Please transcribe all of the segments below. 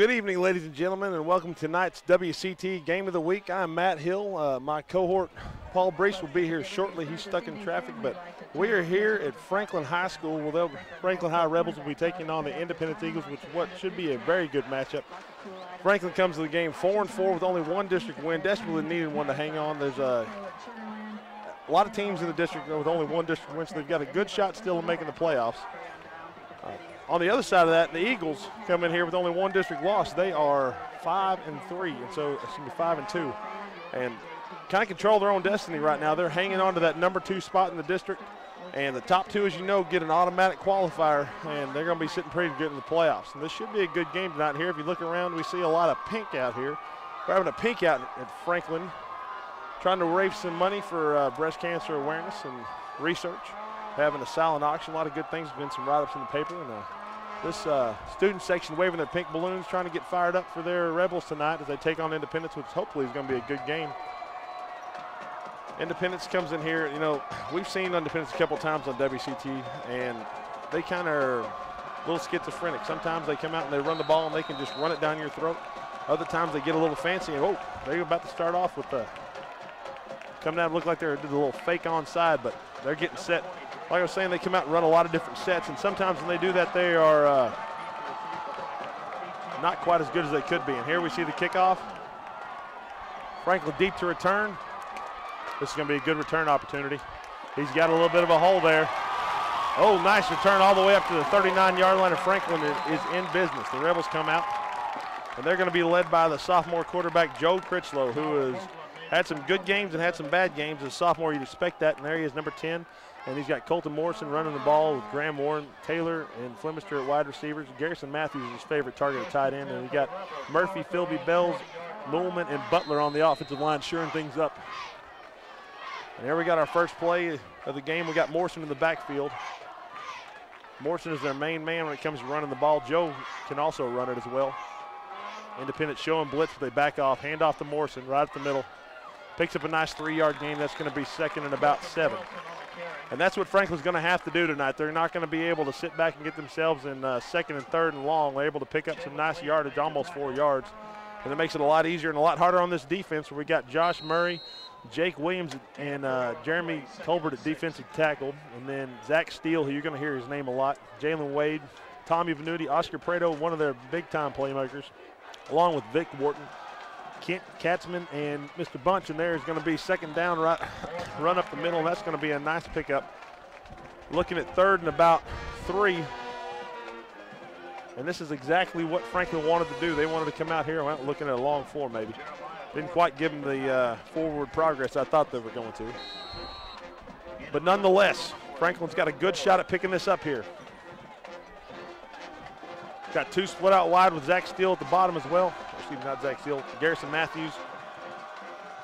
Good evening, ladies and gentlemen, and welcome to tonight's WCT Game of the Week. I'm Matt Hill. My cohort, Paul Brees, will be here shortly. He's stuck in traffic, but we are here at Franklin High School. Well, Franklin High Rebels will be taking on the Independence Eagles, which what should be a very good matchup. Franklin comes to the game 4-4 with only one district win, desperately needing one to hang on. There's a lot of teams in the district with only one district win, so they've got a good shot still of making the playoffs. On the other side of that, the Eagles come in here with only one district loss. They are 5-3, and so 5-2, and kind of control their own destiny right now. They're hanging on to that number 2 spot in the district, and the top 2, as you know, get an automatic qualifier, and they're going to be sitting pretty good in the playoffs. And this should be a good game tonight. Here, if you look around, we see a lot of pink out here. We're having a pink out at Franklin, trying to raise some money for breast cancer awareness and research. Having a silent auction, a lot of good things. There's been some write-ups in the paper, and this student section waving their pink balloons, trying to get fired up for their Rebels tonight as they take on Independence, which hopefully is going to be a good game. Independence comes in here. You know, we've seen Independence a couple times on WCT, and they kind of are a little schizophrenic. Sometimes they come out and they run the ball and they can just run it down your throat. Other times they get a little fancy and, oh, they're about to start off with come down and look like they're did a little fake onside, but they're getting set. Like I was saying, they come out and run a lot of different sets, and sometimes when they do that, they are not quite as good as they could be. And here we see the kickoff. Franklin deep to return. This is going to be a good return opportunity. He's got a little bit of a hole there. Oh, nice return all the way up to the 39-yard line, and Franklin is in business. The Rebels come out, and they're going to be led by the sophomore quarterback, Joe Critchlow, who has had some good games and had some bad games. As a sophomore, you'd expect that, and there he is, number 10. And he's got Colton Morrison running the ball with Graham Warren, Taylor, and Flemister at wide receivers. Garrison Matthews is his favorite target at tight end. And we got Murphy, Philby, Bells, Newman, and Butler on the offensive line, shoring things up. And here we got our first play of the game. We got Morrison in the backfield. Morrison is their main man when it comes to running the ball. Joe can also run it as well. Independent showing blitz, but they back off. Hand off to Morrison right at the middle. Picks up a nice 3-yard gain. That's going to be second and about 7. And that's what Franklin's going to have to do tonight. They're not going to be able to sit back and get themselves in second and third and long. They're able to pick up some nice yardage, almost 4 yards. And it makes it a lot easier and a lot harder on this defense where we got Josh Murray, Jake Williams, and Jeremy Colbert at defensive tackle. And then Zach Steele, who you're going to hear his name a lot, Jalen Wade, Tommy Venuti, Oscar Prado, one of their big-time playmakers, along with Vic Wharton, Kent Katzman, and Mr. Bunch in there is going to be second down, right, run up the middle, and that's going to be a nice pickup. Looking at third and about 3. And this is exactly what Franklin wanted to do. They wanted to come out here and looking at a long 4 maybe. Didn't quite give them the forward progress I thought they were going to. But nonetheless, Franklin's got a good shot at picking this up here. Got 2 split out wide with Zach Steele at the bottom as well. Excuse me, not Zach Steele. Garrison Matthews,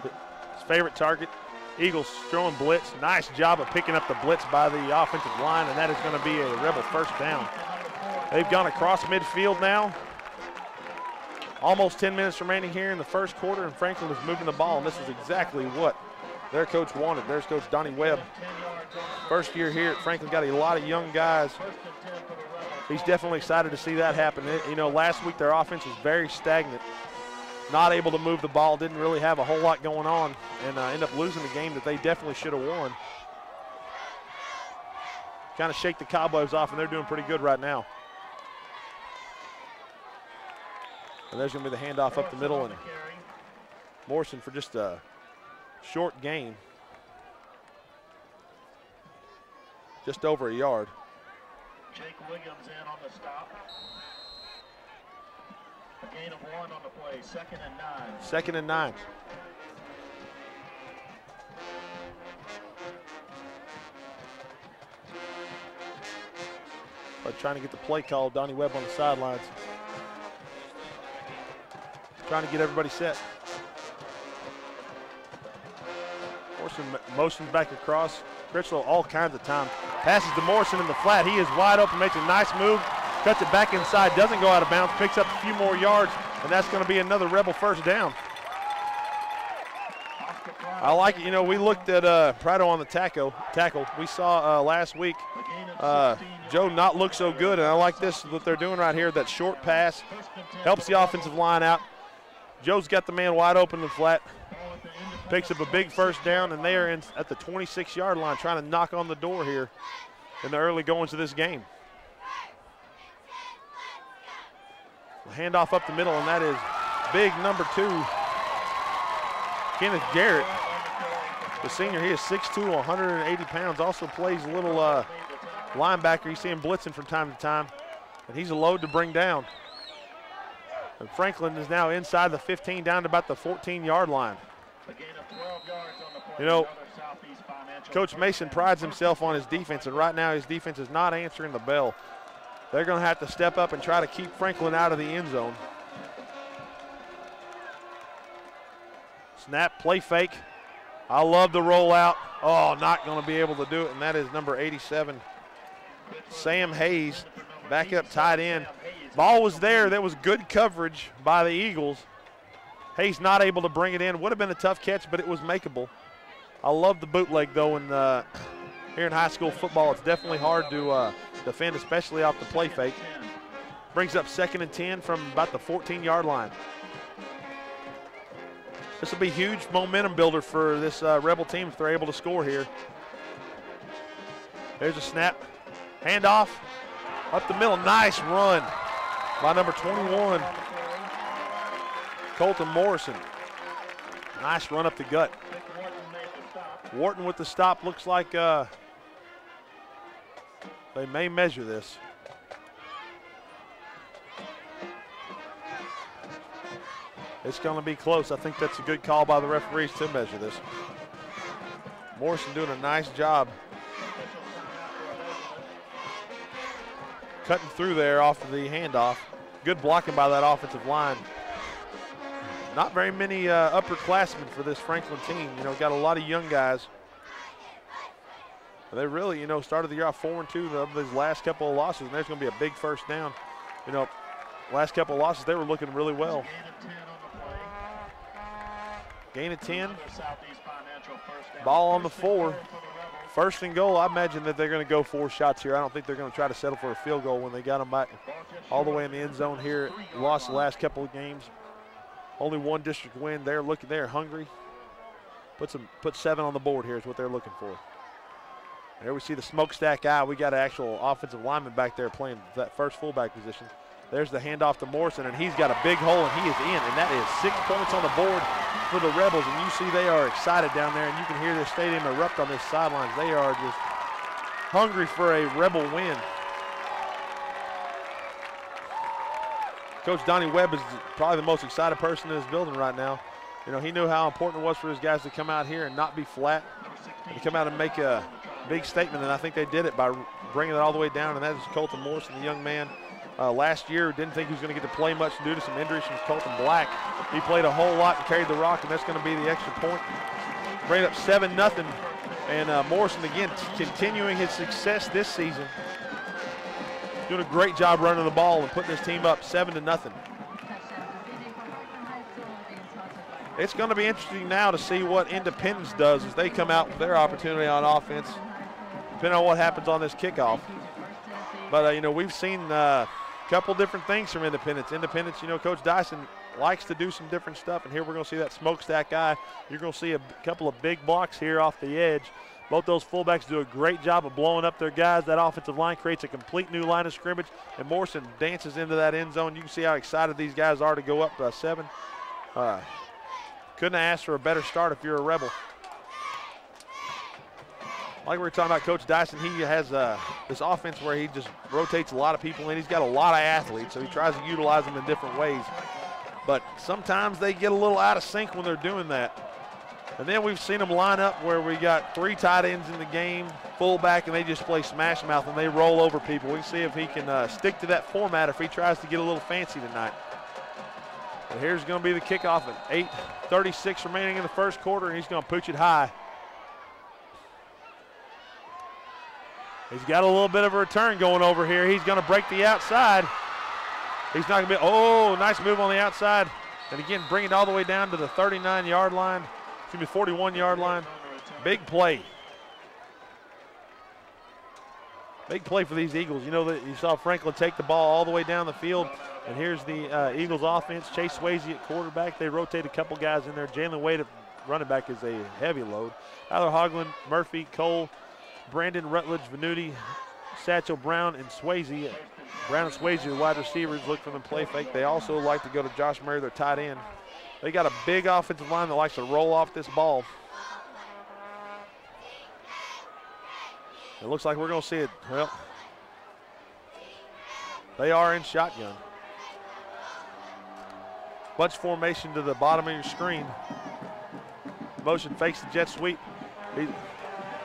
his favorite target. Eagles throwing blitz. Nice job of picking up the blitz by the offensive line, and that is going to be a Rebel first down. They've gone across midfield now. Almost 10 minutes remaining here in the first quarter, and Franklin is moving the ball, and this is exactly what their coach wanted. There's Coach Donnie Webb. First year here at Franklin, got a lot of young guys. He's definitely excited to see that happen. You know, last week their offense was very stagnant, not able to move the ball, didn't really have a whole lot going on, and end up losing a game that they definitely should have won. Kind of shake the cobwebs off, and they're doing pretty good right now. And there's going to be the handoff up the middle, and Morrison for just a short gain, just over a yard. Jake Williams in on the stop. A gain of 1 on the play, 2nd and 9. 2nd and 9. But trying to get the play called, Donnie Webb on the sidelines. Trying to get everybody set. Morrison motions back across. Critchlow all kinds of time. Passes to Morrison in the flat. He is wide open, makes a nice move, cuts it back inside, doesn't go out of bounds, picks up a few more yards, and that's going to be another Rebel first down. Oscar I like it. You know, we looked at Prado on the tackle. We saw last week Joe not look so good, and I like this, what they're doing right here. That short pass helps the offensive line out. Joe's got the man wide open and flat. Picks up a big first down, and they are at the 26-yard line trying to knock on the door here in the early goings of this game. Handoff up the middle, and that is big number 2, Kenneth Garrett. The senior, he is 6'2", 180 pounds, also plays a little linebacker. You see him blitzing from time to time, and he's a load to bring down. And Franklin is now inside the 15 down to about the 14-yard line. You know, Coach Mason prides himself on his defense, and right now his defense is not answering the bell. They're going to have to step up and try to keep Franklin out of the end zone. Snap, play fake. I love the rollout. Oh, not going to be able to do it, and that is number 87, Sam Hayes, back up tight end. Ball was there. There was good coverage by the Eagles. Hayes not able to bring it in. Would have been a tough catch, but it was makeable. I love the bootleg, though, and here in high school football, it's definitely hard to defend, especially off the play fake. Brings up 2nd and 10 from about the 14-yard line. This will be huge momentum builder for this Rebel team if they're able to score here. There's a snap. Handoff up the middle. Nice run by number 21, Colton Morrison. Nice run up the gut. Wharton with the stop. Looks like they may measure this. It's going to be close. I think that's a good call by the referees to measure this. Morrison doing a nice job cutting through there off of the handoff. Good blocking by that offensive line. Not very many upperclassmen for this Franklin team. You know, got a lot of young guys. They really, you know, started the year off 4-2 of these last couple of losses, and there's going to be a big first down. You know, last couple of losses, they were looking really well. Gain of 10. Ball on the 4. 1st and goal. I imagine that they're going to go 4 shots here. I don't think they're going to try to settle for a field goal when they got them back all the way in the end zone here. Lost the last couple of games. Only 1 district win. They're looking. They're hungry. Put 7 on the board here is what they're looking for. There we see the smokestack eye. We got an actual offensive lineman back there playing that first fullback position. There's the handoff to Morrison, and he's got a big hole, and he is in, and that is 6 points on the board for the Rebels, and you see they are excited down there, and you can hear the stadium erupt on this sidelines. They are just hungry for a Rebel win. Coach Donnie Webb is probably the most excited person in this building right now. You know, he knew how important it was for his guys to come out here and not be flat, and to come out and make a big statement, and I think they did it by bringing it all the way down, and that is Colton Morrison, the young man. Last year, didn't think he was going to get to play much due to some injuries from Colton Black. He played a whole lot and carried the rock, and that's going to be the extra point. Bring it up 7-0, and Morrison again continuing his success this season. Doing a great job running the ball and putting his team up 7-0. It's going to be interesting now to see what Independence does as they come out with their opportunity on offense, depending on what happens on this kickoff. But, you know, we've seen couple different things from Independence. Independence, you know, Coach Dyson likes to do some different stuff, and here we're going to see that smokestack eye. You're going to see a couple of big blocks here off the edge. Both those fullbacks do a great job of blowing up their guys. That offensive line creates a complete new line of scrimmage, and Morrison dances into that end zone. You can see how excited these guys are to go up 7. Couldn't ask for a better start if you're a Rebel. Like we were talking about Coach Dyson, he has this offense where he just rotates a lot of people in. He's got a lot of athletes, so he tries to utilize them in different ways. But sometimes they get a little out of sync when they're doing that. And then we've seen them line up where we got 3 tight ends in the game, fullback, and they just play smash mouth and they roll over people. We can see if he can stick to that format if he tries to get a little fancy tonight. But here's going to be the kickoff at 8:36 remaining in the first quarter, and he's going to pooch it high. He's got a little bit of a return going over here. He's going to break the outside. He's not going to be, oh, nice move on the outside. And again, bring it all the way down to the 39-yard line. 41-yard line. Big play. Big play for these Eagles. You know that you saw Franklin take the ball all the way down the field, and here's the Eagles offense. Chase Swayze at quarterback. They rotate a couple guys in there. Jalen Wade at running back is a heavy load. Tyler Hogland, Murphy, Cole, Brandon, Rutledge, Venuti, Satchel, Brown, and Swayze. Brown and Swayze, the wide receivers, look for them play fake. They also like to go to Josh Murray, their tight end. They got a big offensive line that likes to roll off this ball. It looks like we're going to see it. Well, they are in shotgun. Bunch formation to the bottom of your screen. Motion fakes the jet sweep.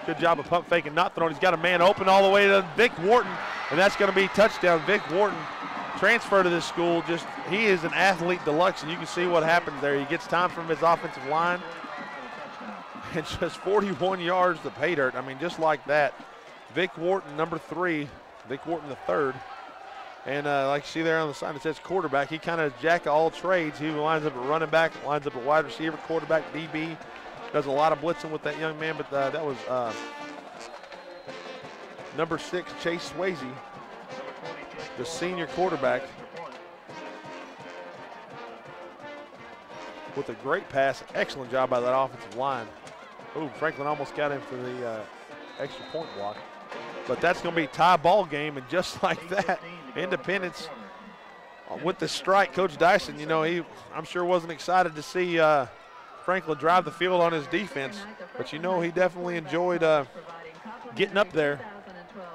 Good job of pump faking, not throwing. He's got a man open all the way to Vic Wharton, and that's going to be touchdown. Vic Wharton, transfer to this school. He is an athlete deluxe, and you can see what happens there. He gets time from his offensive line, and just 41 yards to pay dirt. I mean, just like that. Vic Wharton, number 3. Vic Wharton, the 3rd. And like you see there on the sign, it says quarterback. He kind of jack of all trades. He lines up at running back, lines up at wide receiver, quarterback, DB. Does a lot of blitzing with that young man, but that was number 6, Chase Swayze, the senior quarterback, with a great pass. Excellent job by that offensive line. Oh, Franklin almost got him for the extra point block. But that's going to be a tie ball game, and just like that, Independence with the strike. Coach Dyson, you know, I'm sure wasn't excited to see Franklin drive the field on his defense, but you know he definitely enjoyed getting up there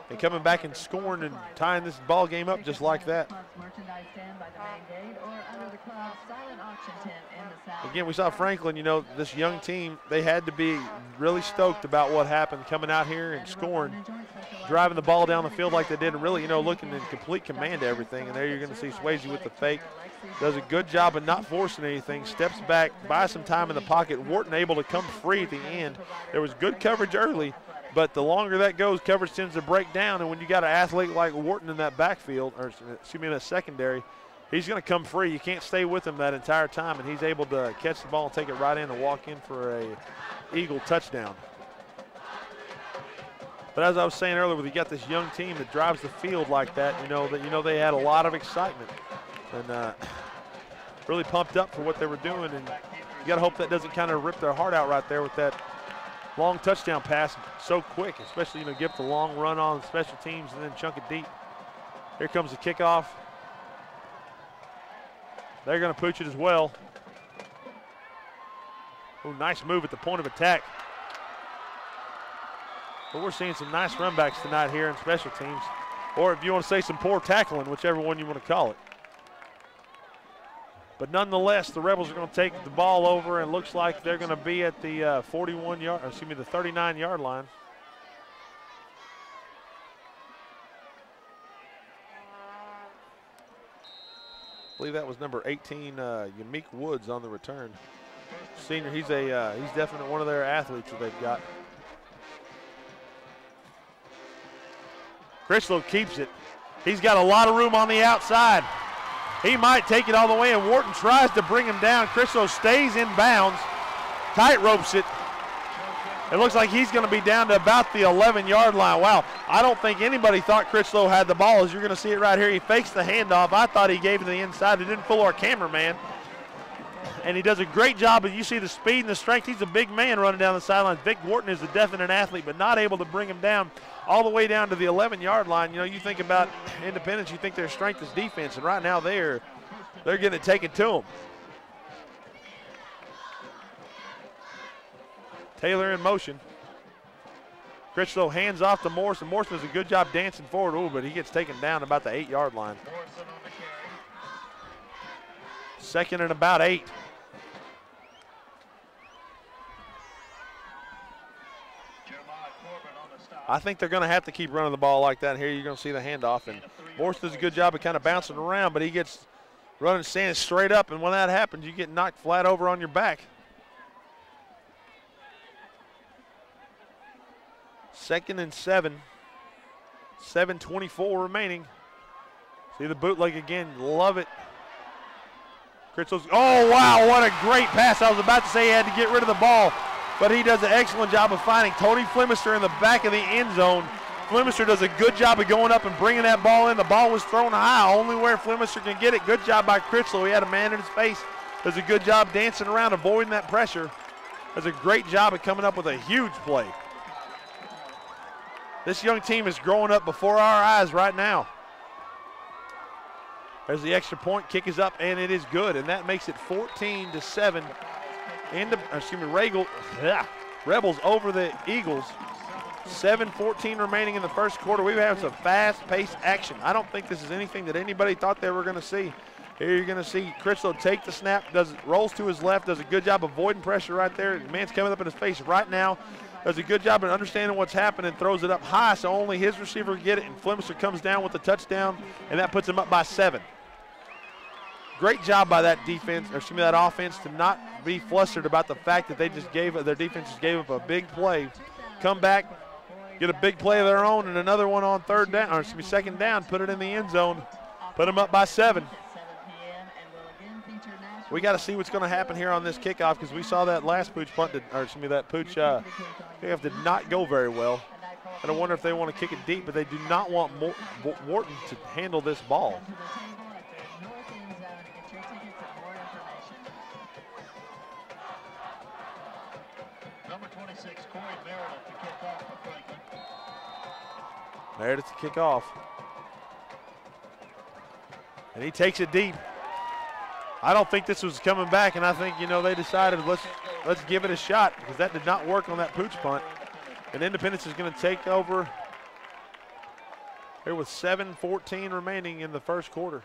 and coming back and scoring and tying this ball game up just like that. Again, we saw Franklin, you know, this young team, they had to be really stoked about what happened coming out here and scoring, driving the ball down the field like they did, and really, you know, looking in complete command of everything. And there you're going to see Swayze with the fake. Does a good job of not forcing anything, steps back, buys some time in the pocket. Wharton able to come free at the end. There was good coverage early, but the longer that goes, coverage tends to break down. And when you got an athlete like Wharton in that backfield, or excuse me, in that secondary, he's going to come free. You can't stay with him that entire time, and he's able to catch the ball and take it right in and walk in for a Eagle touchdown. But as I was saying earlier, when you got this young team that drives the field like that, you know they had a lot of excitement and really pumped up for what they were doing. And you got to hope that doesn't kind of rip their heart out right there with that long touchdown pass so quick, especially, you know, give the long run on special teams and then chunk it deep. Here comes the kickoff. They're going to pooch it as well. Oh, nice move at the point of attack. But we're seeing some nice run backs tonight here in special teams. Or if you want to say some poor tackling, whichever one you want to call it. But nonetheless, the Rebels are going to take the ball over, and looks like they're going to be at the 39-yard line. I believe that was number 18, Yamik Woods, on the return. Senior, he's definitely one of their athletes that they've got. Critchlow keeps it. He's got a lot of room on the outside. He might take it all the way, and Wharton tries to bring him down. Critchlow stays in bounds, tight ropes it. It looks like he's going to be down to about the 11-yard line. Wow, I don't think anybody thought Critchlow had the ball. As you're going to see it right here, he fakes the handoff. I thought he gave it to the inside. It didn't fool our cameraman. And he does a great job. As you see the speed and the strength, he's a big man running down the sidelines. Vic Wharton is a definite athlete, but not able to bring him down all the way down to the 11-yard line. You know, you think about Independence, you think their strength is defense, and right now they're getting it taken to them. Taylor in motion. Critchlow hands off to Morrison. Morrison does a good job dancing forward. Ooh, but he gets taken down about the 8-yard line. Second and about 8. I think they're going to have to keep running the ball like that. And here you're going to see the handoff. And Morrison does a good job of kind of bouncing around, but he gets running, standing straight up. And when that happens, you get knocked flat over on your back. Second and 7. 7:24 remaining. See the bootleg again. Love it. Critchell's, oh, wow, what a great pass. I was about to say he had to get rid of the ball, but he does an excellent job of finding Tony Flemister in the back of the end zone. Flemister does a good job of going up and bringing that ball in. The ball was thrown high, only where Flemister can get it. Good job by Critchlow. He had a man in his face. Does a good job dancing around, avoiding that pressure. Does a great job of coming up with a huge play. This young team is growing up before our eyes right now. There's the extra point, kick is up, and it is good, and that makes it 14-7. Rebels over the Eagles. 7:14 remaining in the first quarter. We've had some fast-paced action. I don't think this is anything that anybody thought they were going to see. Here you're going to see Critchlow take the snap, rolls to his left, does a good job avoiding pressure right there. The man's coming up in his face right now. Does a good job of understanding what's happening, throws it up high so only his receiver can get it, and Flemister comes down with the touchdown, and that puts him up by 7. Great job by that defense, or excuse me, that offense to not be flustered about the fact that they just their defense just gave up a big play. Come back, get a big play of their own, and another one on second down, put it in the end zone, put them up by 7. We got to see what's going to happen here on this kickoff because we saw that last Pooch punt, that Pooch kickoff did not go very well. And I wonder if they want to kick it deep, but they do not want Wharton to handle this ball. Number 26, Corey Meredith to kick off for Franklin. Meredith to kick off. And he takes it deep. I don't think this was coming back, and I think, they decided let's give it a shot because that did not work on that Pooch punt. And Independence is going to take over here with 7:14 remaining in the first quarter.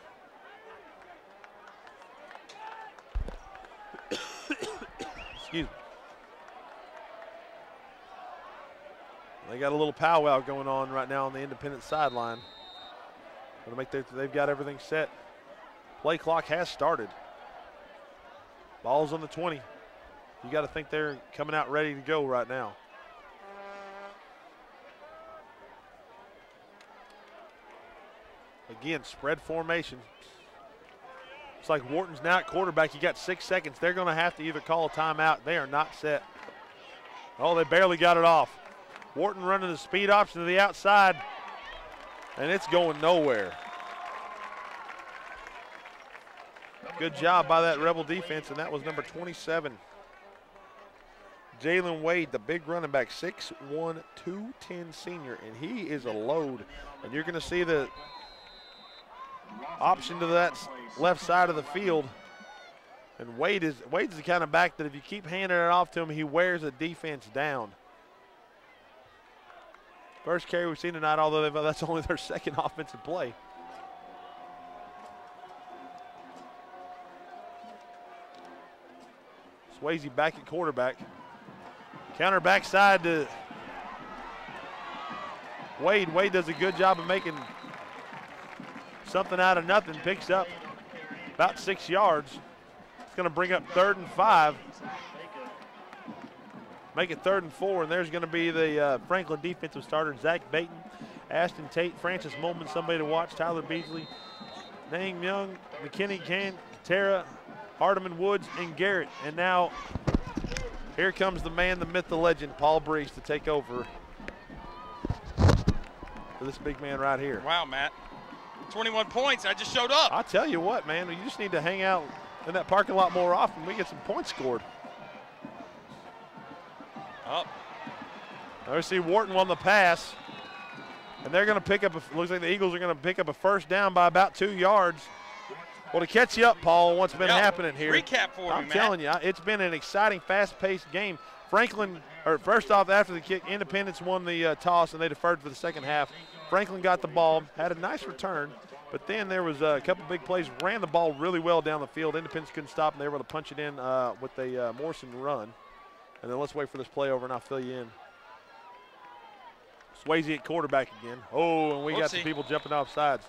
Excuse me. They got a little powwow going on right now on the Independence sideline. They've got everything set. Play clock has started. Ball's on the 20. You got to think they're coming out ready to go right now. Again, spread formation. It's like Wharton's now at quarterback. You got 6 seconds. They're going to have to either call a timeout. They are not set. Oh, they barely got it off. Wharton running the speed option to the outside, and it's going nowhere. Good job by that Rebel defense, and that was number 27. Jalen Wade, the big running back, 6'1", 210 senior, and he is a load. And you're going to see the option to that left side of the field. And Wade's the kind of back that if you keep handing it off to him, he wears a defense down. First carry we've seen tonight, although that's only their second offensive play. Swayze back at quarterback. Counter backside to Wade. Wade does a good job of making something out of nothing. Picks up about 6 yards. It's going to bring up 3rd and 5. Make it 3rd and 4, and there's going to be the Franklin defensive starter, Zach Baton, Ashton Tate, Francis Molman, somebody to watch, Tyler Beasley, Nang Young, McKinney, Katera, Hardeman, Woods, and Garrett. And now here comes the man, the myth, the legend, Paul Breeze to take over for this big man right here. Wow, Matt. 21 points. I just showed up. I'll tell you what, man. You just need to hang out in that parking lot more often. We get some points scored. Oh. There we see Wharton on the pass. And they're going to pick up, looks like the Eagles are going to pick up a first down by about 2 yards. Well, to catch you up, Paul, what's been happening here. Recap for me, I'm telling you, it's been an exciting, fast-paced game. First off, after the kick, Independence won the toss, and they deferred for the second half. Franklin got the ball, had a nice return, but then there was a couple big plays, ran the ball really well down the field. Independence couldn't stop, and they were able to punch it in with a Morrison run. And then let's wait for this play over, and I'll fill you in. Swayze at quarterback again. Oh, and we got the people jumping off sides.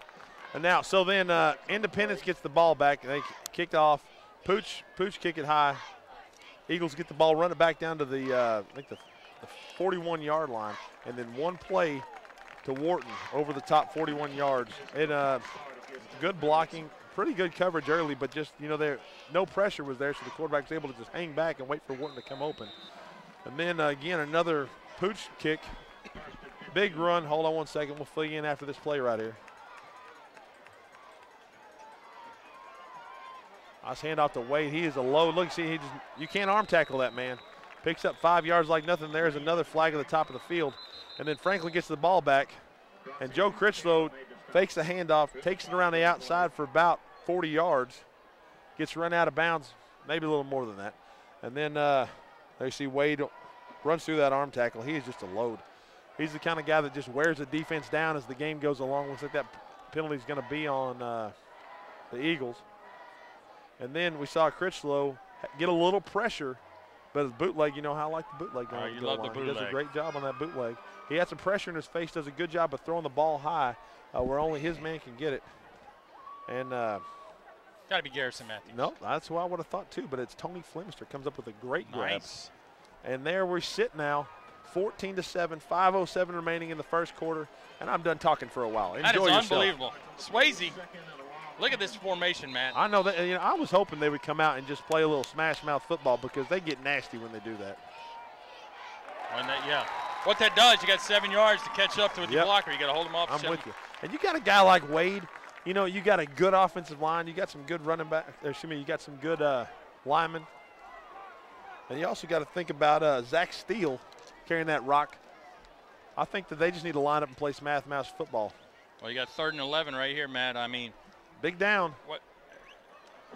And now, so then Independence gets the ball back. They kicked off. Pooch kick it high. Eagles get the ball, run it back down to the, I think the 41-yard line. And then one play to Wharton over the top 41 yards. And good blocking pretty good coverage early, but just, you know, no pressure was there, so the quarterback was able to just hang back and wait for Wharton to come open. And then, again, another pooch kick. Big run. Hold on one second. We'll fill you in after this play right here. Nice handoff to Wade. He is a low. Look, see, you can't arm tackle that man. Picks up 5 yards like nothing. There's another flag at the top of the field. And then Franklin gets the ball back. And Joe Critchlow fakes the handoff, takes it around the outside for about 40 yards. Gets run out of bounds, maybe a little more than that. And then there you see Wade runs through that arm tackle. He is just a load. He's the kind of guy that just wears the defense down as the game goes along. Looks like that penalty is going to be on the Eagles. And then we saw Critchlow get a little pressure, but his bootleg, you know how I like the bootleg. You love the bootleg. He does a great job on that bootleg. He had some pressure in his face, does a good job of throwing the ball high where only his man can get it. And got to be Garrison Matthews. No, that's what I would have thought too, but it's Tony Flemister comes up with a great grab. Nice. And there we sit now, 14-7, 5:07 remaining in the first quarter, and I'm done talking for a while. Enjoy yourself. That is unbelievable. Swayze, look at this formation, man. I know that. You know, I was hoping they would come out and just play a little smash mouth football because they get nasty when they do that. Yeah. What that does, you got 7 yards to catch up to with your blocker. You got to hold them off. I'm with you. And you got a guy like Wade. You know, you got a good offensive line. You got some good running back. Excuse me. You got some good linemen. And you also got to think about Zach Steele carrying that rock. I think that they just need to line up and play smash mouth football. Well, you got 3rd and 11 right here, Matt. I mean, big down.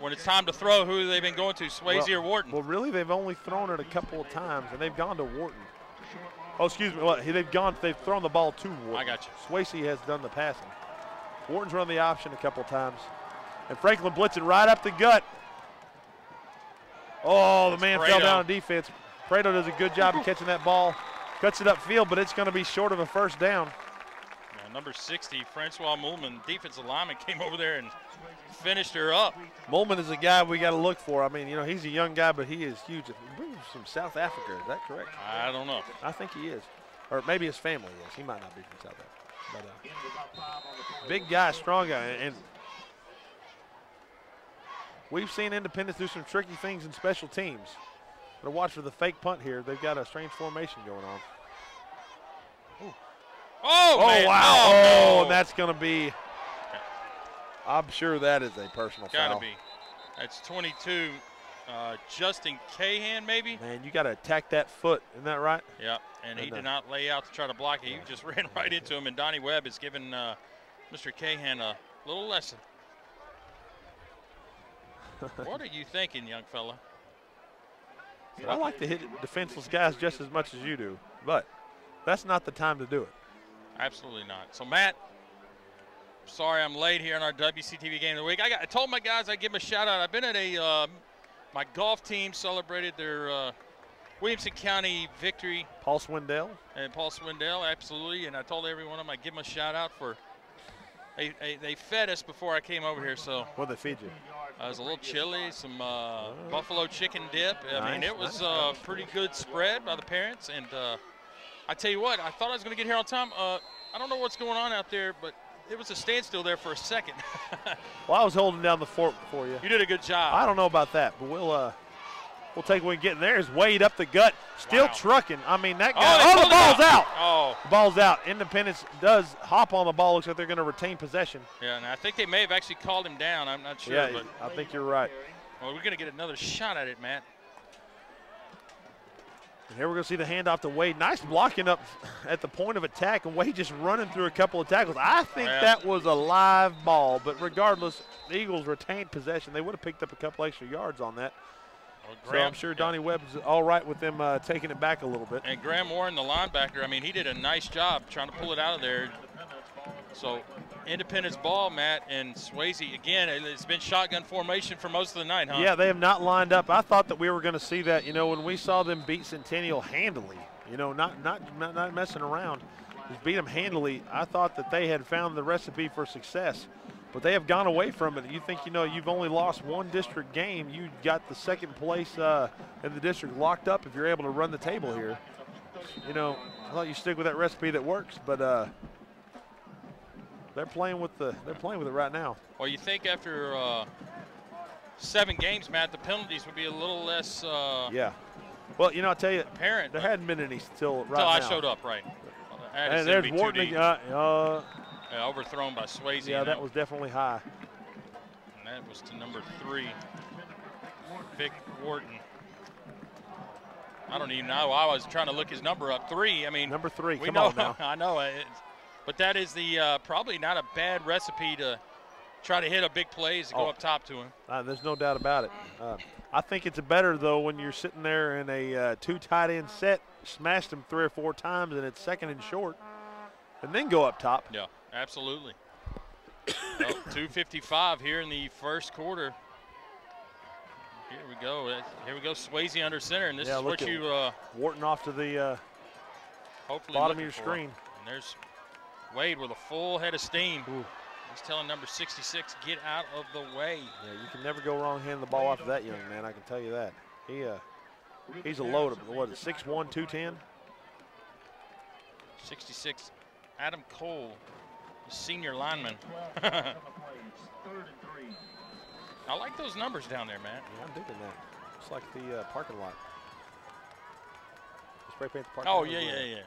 When it's time to throw, who have they been going to, Swayze or Wharton? Well, really, they've only thrown it a couple of times, and they've gone to Wharton. Oh, excuse me. Well, they've thrown the ball to Wharton. I got you. Swayze has done the passing. Wharton's run the option a couple of times. And Franklin blitzing right up the gut. Oh, the man fell down on defense. Prado does a good job of catching that ball. Cuts it upfield, but it's going to be short of a first down. Yeah, number 60, Francois Mullman, defensive lineman, came over there and finished her up. Mullman is a guy we got to look for. I mean, you know, he's a young guy, but he is huge. He's from South Africa. Is that correct? I don't know. I think he is. Or maybe his family is. He might not be from South Africa. But, big guy, strong guy. And we've seen Independence do some tricky things in special teams. But watch for the fake punt here. They've got a strange formation going on. Ooh. Oh, man. Wow. Oh, no. And that's going to be, I'm sure that is a personal foul. Got to be. That's 22. Justin Cahan, maybe? Man, you got to attack that foot. Isn't that right? Yeah, and he did not lay out to try to block it. He just ran right into him, and Donnie Webb has given Mr. Cahan a little lesson. What are you thinking, young fella? I like to hit defenseless guys just as much as you do, but that's not the time to do it. Absolutely not. So, Matt, sorry I'm late here on our WCTV Game of the Week. I told my guys I'd give them a shout-out. I've been at a my golf team celebrated their Williamson County victory. Paul Swindell? And Paul Swindell, absolutely. And I told every one of them I'd give them a shout-out for they fed us before I came over here. So what did they feed you? It was a little chili, some buffalo chicken dip. I mean, it was a pretty good spread by the parents. And I tell you what, I thought I was going to get here on time. I don't know what's going on out there, but it was a standstill there for a second. Well, I was holding down the fort for you. You did a good job. I don't know about that, but we'll take when we get in there. Is Wade up the gut, still trucking. I mean, that guy. Oh, the ball's out. Oh, the ball's out. Independence does hop on the ball. Looks like they're going to retain possession. Yeah, and I think they may have actually called him down. I'm not sure. Yeah, but I think you're right. Well, we're going to get another shot at it, Matt. And here we're going to see the handoff to Wade. Nice blocking up at the point of attack, and Wade just running through a couple of tackles. I think that was a live ball, but regardless, the Eagles retained possession. They would have picked up a couple extra yards on that. Well, Graham, so I'm sure Donnie Webb's all right with them taking it back a little bit. And Graham Warren, the linebacker, I mean, he did a nice job trying to pull it out of there. So Independence ball, Matt, and Swayze, again, it's been shotgun formation for most of the night, huh? Yeah, they have not lined up. I thought that we were going to see that, you know, when we saw them beat Centennial handily, you know, not messing around, just beat them handily. I thought that they had found the recipe for success, but they have gone away from it. You think, you know, you've only lost one district game. You got the second place in the district locked up if you're able to run the table here. You know, I thought you stick with that recipe that works, but they're playing with it right now. Well, you think after 7 games, Matt, the penalties would be a little less yeah. Well, you know, I'll tell you, apparent. there hadn't been any till right until I now. showed up, right. And there's Wharton. Yeah, overthrown by Swayze. Yeah, that was definitely high. And that was to number 3, Vic Wharton. I don't even know. I was trying to look his number up. 3. I mean, number 3. We Come know, on now. I know. But that is the probably not a bad recipe to try to hit a big plays to go up top to him. There's no doubt about it. I think it's better, though, when you're sitting there in a 2 tight end set, smash them 3 or 4 times, and it's 2nd and short, and then go up top. Yeah, absolutely. Well, 2:55 here in the first quarter. Here we go. Here we go. Swayze under center, and this is what you Wharton off to the hopefully bottom of your screen. And there's Wade with a full head of steam. Ooh. He's telling number 66, get out of the way. Yeah, you can never go wrong handing the ball off to that young man. I can tell you that. He's a load of what is it, 6'1", 210. 66, Adam Cole, the senior lineman. I like those numbers down there, man. Yeah, I'm digging that. It's like the parking lot. The spray paint the parking lot. Oh yeah.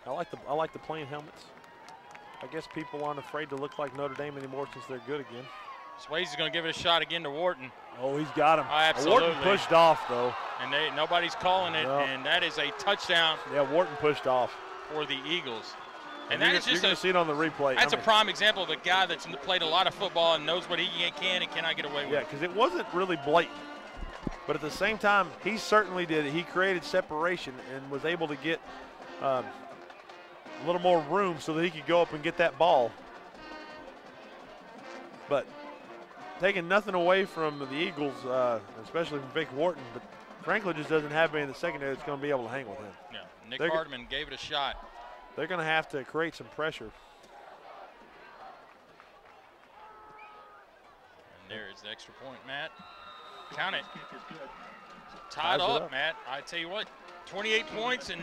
I like the plain helmets. I guess people aren't afraid to look like Notre Dame anymore since they're good again. Swayze's going to give it a shot again to Wharton. Oh, he's got him. Absolutely. Wharton pushed off, though. And nobody's calling it, No. and that is a touchdown. Yeah, Wharton pushed off. For the Eagles. And you're that is just going to see it on the replay. That's a prime example of a guy that's played a lot of football and knows what he can and cannot get away with. Yeah, because it wasn't really blatant. But at the same time, he certainly did it. He created separation and was able to get a little more room so that he could go up and get that ball. But taking nothing away from the Eagles, especially from Vic Wharton, but Franklin just doesn't have any in the secondary that's going to be able to hang with him. Yeah, Nick Hardeman gave it a shot. They're going to have to create some pressure. And there is the extra point, Matt. Count it. Tied up, Matt. I tell you what, 28 points in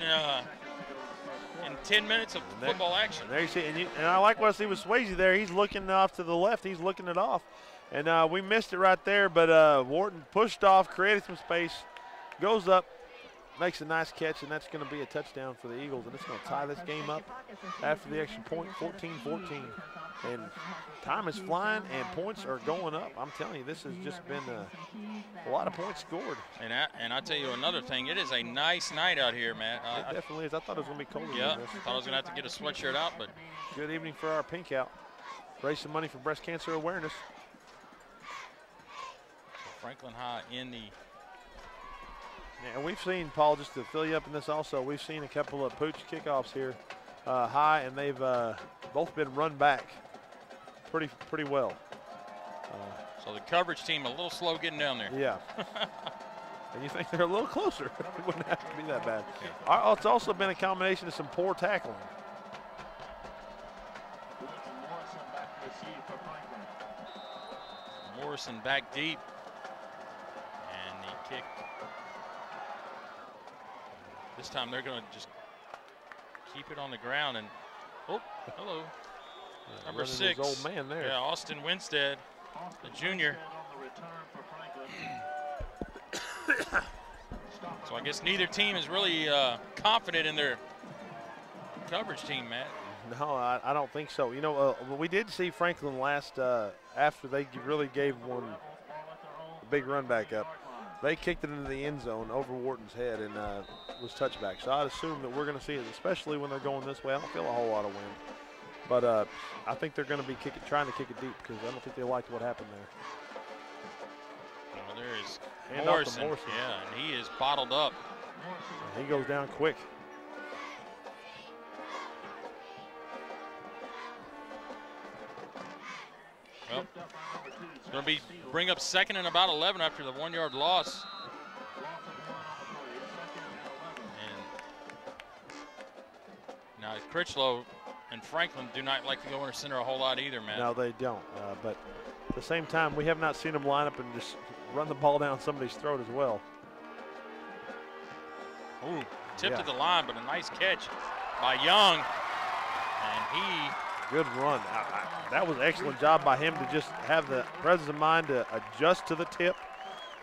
10 minutes of football action. And there you see, and I like what I see with Swayze there. He's looking off to the left. He's looking it off. And we missed it right there, but Wharton pushed off, created some space, goes up, makes a nice catch, and that's going to be a touchdown for the Eagles, and it's going to tie this game up after the extra point, 14-14. And time is flying, and points are going up. I'm telling you, this has just been a lot of points scored. And I tell you another thing, it is a nice night out here, Matt. It definitely is. I thought it was going to be colder yeah, than this. I thought I was going to have to get a sweatshirt out, but. Good evening for our pink out. Raise some money for breast cancer awareness. So Franklin High in the. Yeah, and we've seen, Paul, just to fill you up in this also, we've seen a couple of pooch kickoffs here high, and they've both been run back pretty well. So the coverage team a little slow getting down there. Yeah. And you think they're a little closer. It wouldn't have to be that bad. Yeah. It's also been a combination of some poor tackling. Morrison back deep. And the kick. This time they're going to just keep it on the ground. And, oh, hello. Yeah, Number 6. Old man there. Yeah, Austin Winstead, the junior. So I guess neither team is really confident in their coverage team, Matt. No, I don't think so. You know, we did see Franklin last after they really gave one a big run back up. They kicked it into the end zone over Wharton's head and was touchback. So I'd assume that we're going to see it, especially when they're going this way. I don't feel a whole lot of wind. But I think they're going to be trying to kick it deep because I don't think they liked what happened there. Well, there is Morrison. Yeah, and he is bottled up. And he goes down quick. Well, it's going to bring up 2nd and about 11 after the 1-yard loss. And now Critchlow and Franklin do not like to go under center a whole lot either, man. No, they don't. But at the same time, we have not seen them line up and just run the ball down somebody's throat as well. Ooh, tipped to the line, but a nice catch by Young. And he Good run. That was an excellent job by him to just have the presence of mind to adjust to the tip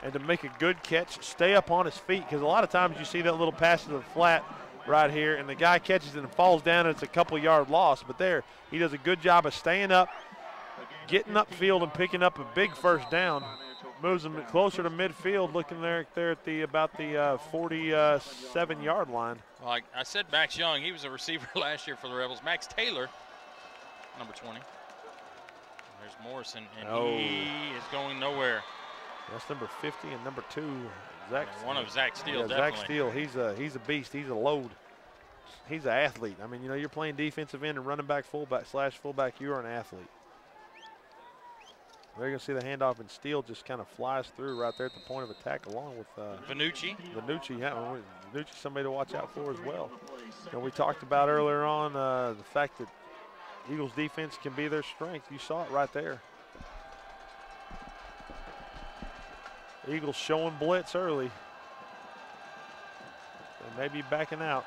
and to make a good catch, stay up on his feet, because a lot of times you see that little pass to the flat right here, and the guy catches it and falls down, and it's a couple-yard loss. But there, he does a good job of staying up, getting upfield and picking up a big first down. Moves him closer to midfield, looking there at the about the 47-yard line. Well, I said Max Young. He was a receiver last year for the Rebels. Max Taylor, number 20. There's Morrison, and he is going nowhere. That's number 50 and number 2, Zach. One of Zach Steele, yeah, definitely. Zach Steele, he's a beast. He's a load. He's an athlete. I mean, you know, you're playing defensive end and running back, fullback / fullback. You are an athlete. They're going to see the handoff, and Steele just kind of flies through right there at the point of attack along with Vanucci. Vanucci, yeah, Vanucci's somebody to watch out for as well. You know, we talked about earlier on the fact that Eagles defense can be their strength. You saw it right there. Eagles showing blitz early. They may be backing out.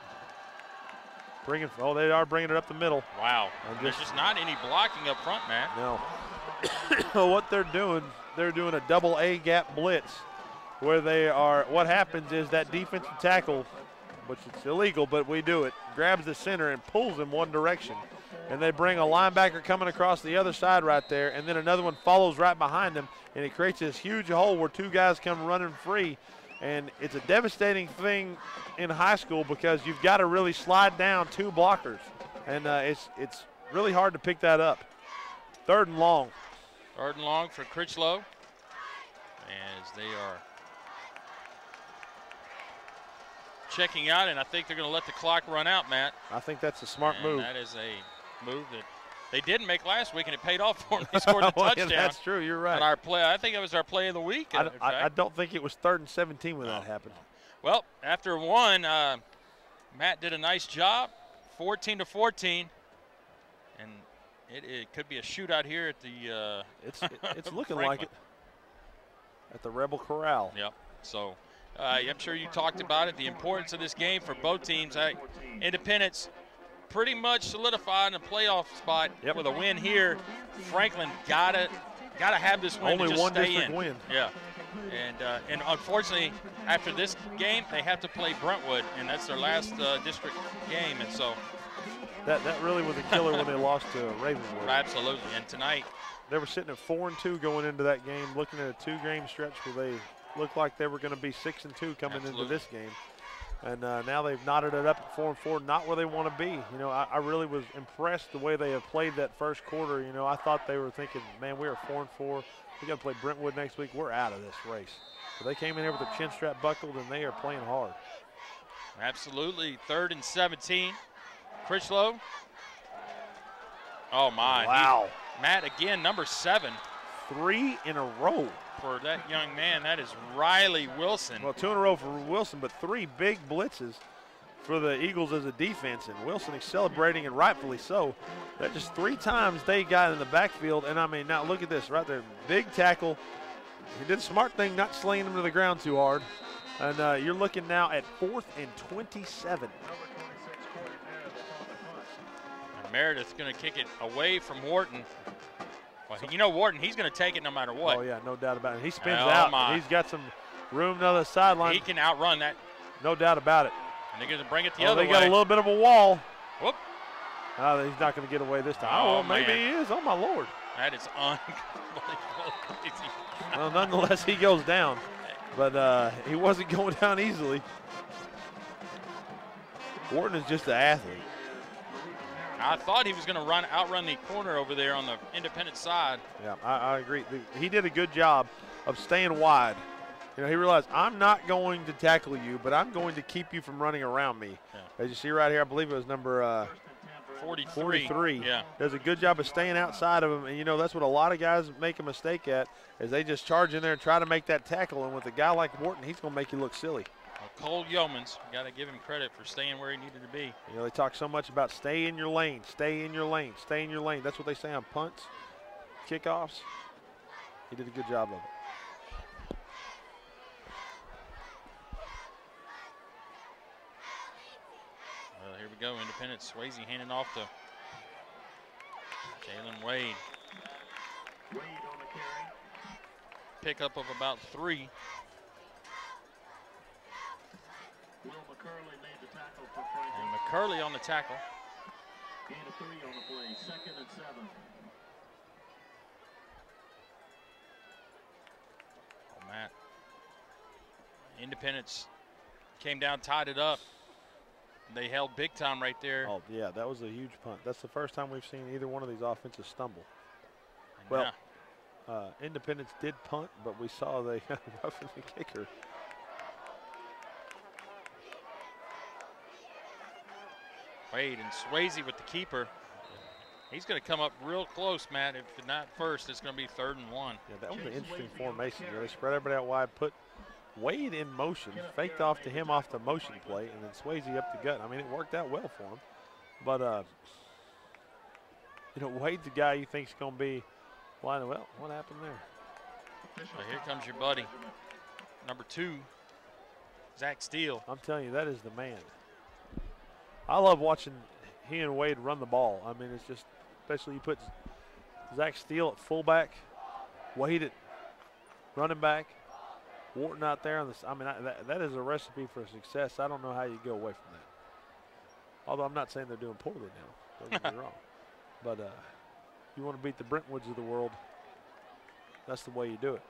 They are bringing it up the middle. Wow. There's just not any blocking up front, Matt. No. What they're doing a double A gap blitz where what happens is that defensive tackle, which is illegal, but we do it, grabs the center and pulls him one direction. And they bring a linebacker coming across the other side right there, and then another one follows right behind him, and it creates this huge hole where 2 guys come running free. And it's a devastating thing in high school because you've got to really slide down 2 blockers. And it's really hard to pick that up. 3rd and long. 3rd and long for Critchlow as they are checking out, and I think they're going to let the clock run out, Matt. I think that's a smart move. That is a move that they didn't make last week, and it paid off for them. They scored the touchdown. Yeah, that's true. You're right. On our play, I think it was our play of the week. I don't think it was 3rd and 17 when that happened. Well, after one, Matt did a nice job, 14-14, and it could be a shootout here at the. It's looking like it. At the Rebel Corral. Yep. So I'm sure you talked about it, the importance of this game for both teams. Independence pretty much solidified in a playoff spot with a win here. Franklin gotta have this win. Only to just one stay district in. win. Yeah. And unfortunately, after this game, they have to play Brentwood, and that's their last district game. And so that really was a killer when they lost to Ravenwood. Absolutely. And tonight they were sitting at 4-2 going into that game, looking at a 2-game stretch where they looked like they were going to be 6-2 coming into this game. And now they've knotted it up at 4-4, not where they want to be. You know, I really was impressed the way they have played that first quarter. You know, I thought they were thinking, man, we are 4-4. We got to play Brentwood next week. We're out of this race. So they came in here with their chin strap buckled, and they are playing hard. Absolutely. 3rd and 17. Critchlow. Oh, my. Wow. Matt, again, number 7. 3 in a row. For that young man, that is Riley Wilson. Well, 2 in a row for Wilson, but 3 big blitzes for the Eagles as a defense. And Wilson is celebrating, and rightfully so. That just 3 times they got in the backfield. And, I mean, now look at this right there. Big tackle. He did a smart thing not slinging him to the ground too hard. And you're looking now at 4th and 27. And Meredith's going to kick it away from Wharton. Well, you know Wharton, he's going to take it no matter what. Oh, yeah, no doubt about it. He spins out. He's got some room to the sideline. He can outrun that. No doubt about it. And they're going to bring it the other way. They got a little bit of a wall. Whoop. He's not going to get away this time. Oh, maybe he is. Oh, my Lord. That is unbelievable. Well, nonetheless, he goes down. But he wasn't going down easily. Wharton is just an athlete. I thought he was going to outrun the corner over there on the independent side. Yeah, I agree. He did a good job of staying wide. You know, he realized, I'm not going to tackle you, but I'm going to keep you from running around me. Yeah. As you see right here, I believe it was number 43. Yeah. Does a good job of staying outside of him. And, you know, that's what a lot of guys make a mistake at, is they just charge in there and try to make that tackle. And with a guy like Wharton, he's going to make you look silly. Cole Yeomans, got to give him credit for staying where he needed to be. You know, they talk so much about stay in your lane, stay in your lane, stay in your lane. That's what they say on punts, kickoffs. He did a good job of it. Well, here we go. Independence. Swayze handing off to Jalen Wade. Wade on the carry. Pickup of about 3. Will McCurley made the tackle for Franklin. And McCurley on the tackle. Gain of 3 on the play. 2nd and 7. Oh, Matt. Independence came down, tied it up. They held big time right there. Oh, yeah, that was a huge punt. That's the first time we've seen either one of these offenses stumble. And Well, now, Independence did punt, but we saw they roughing the kicker. Wade and Swayze with the keeper. He's going to come up real close, Matt. If not first, it's going to be 3rd and 1. Yeah, that was an interesting formation. They spread everybody out wide, put Wade in motion, faked off to him off the motion play, and then Swayze up the gut. I mean, it worked out well for him. But, you know, Wade's a guy you think's going to be lining. Well, what happened there? Well, here comes your buddy, number 2, Zach Steele. I'm telling you, that is the man. I love watching he and Wade run the ball. I mean, it's just, especially you put Zach Steele at fullback, Wade at running back, Wharton out there on this. I mean, that is a recipe for success. I don't know how you go away from that. Although I'm not saying they're doing poorly now. Don't get me wrong. But you want to beat the Brentwoods of the world, that's the way you do it.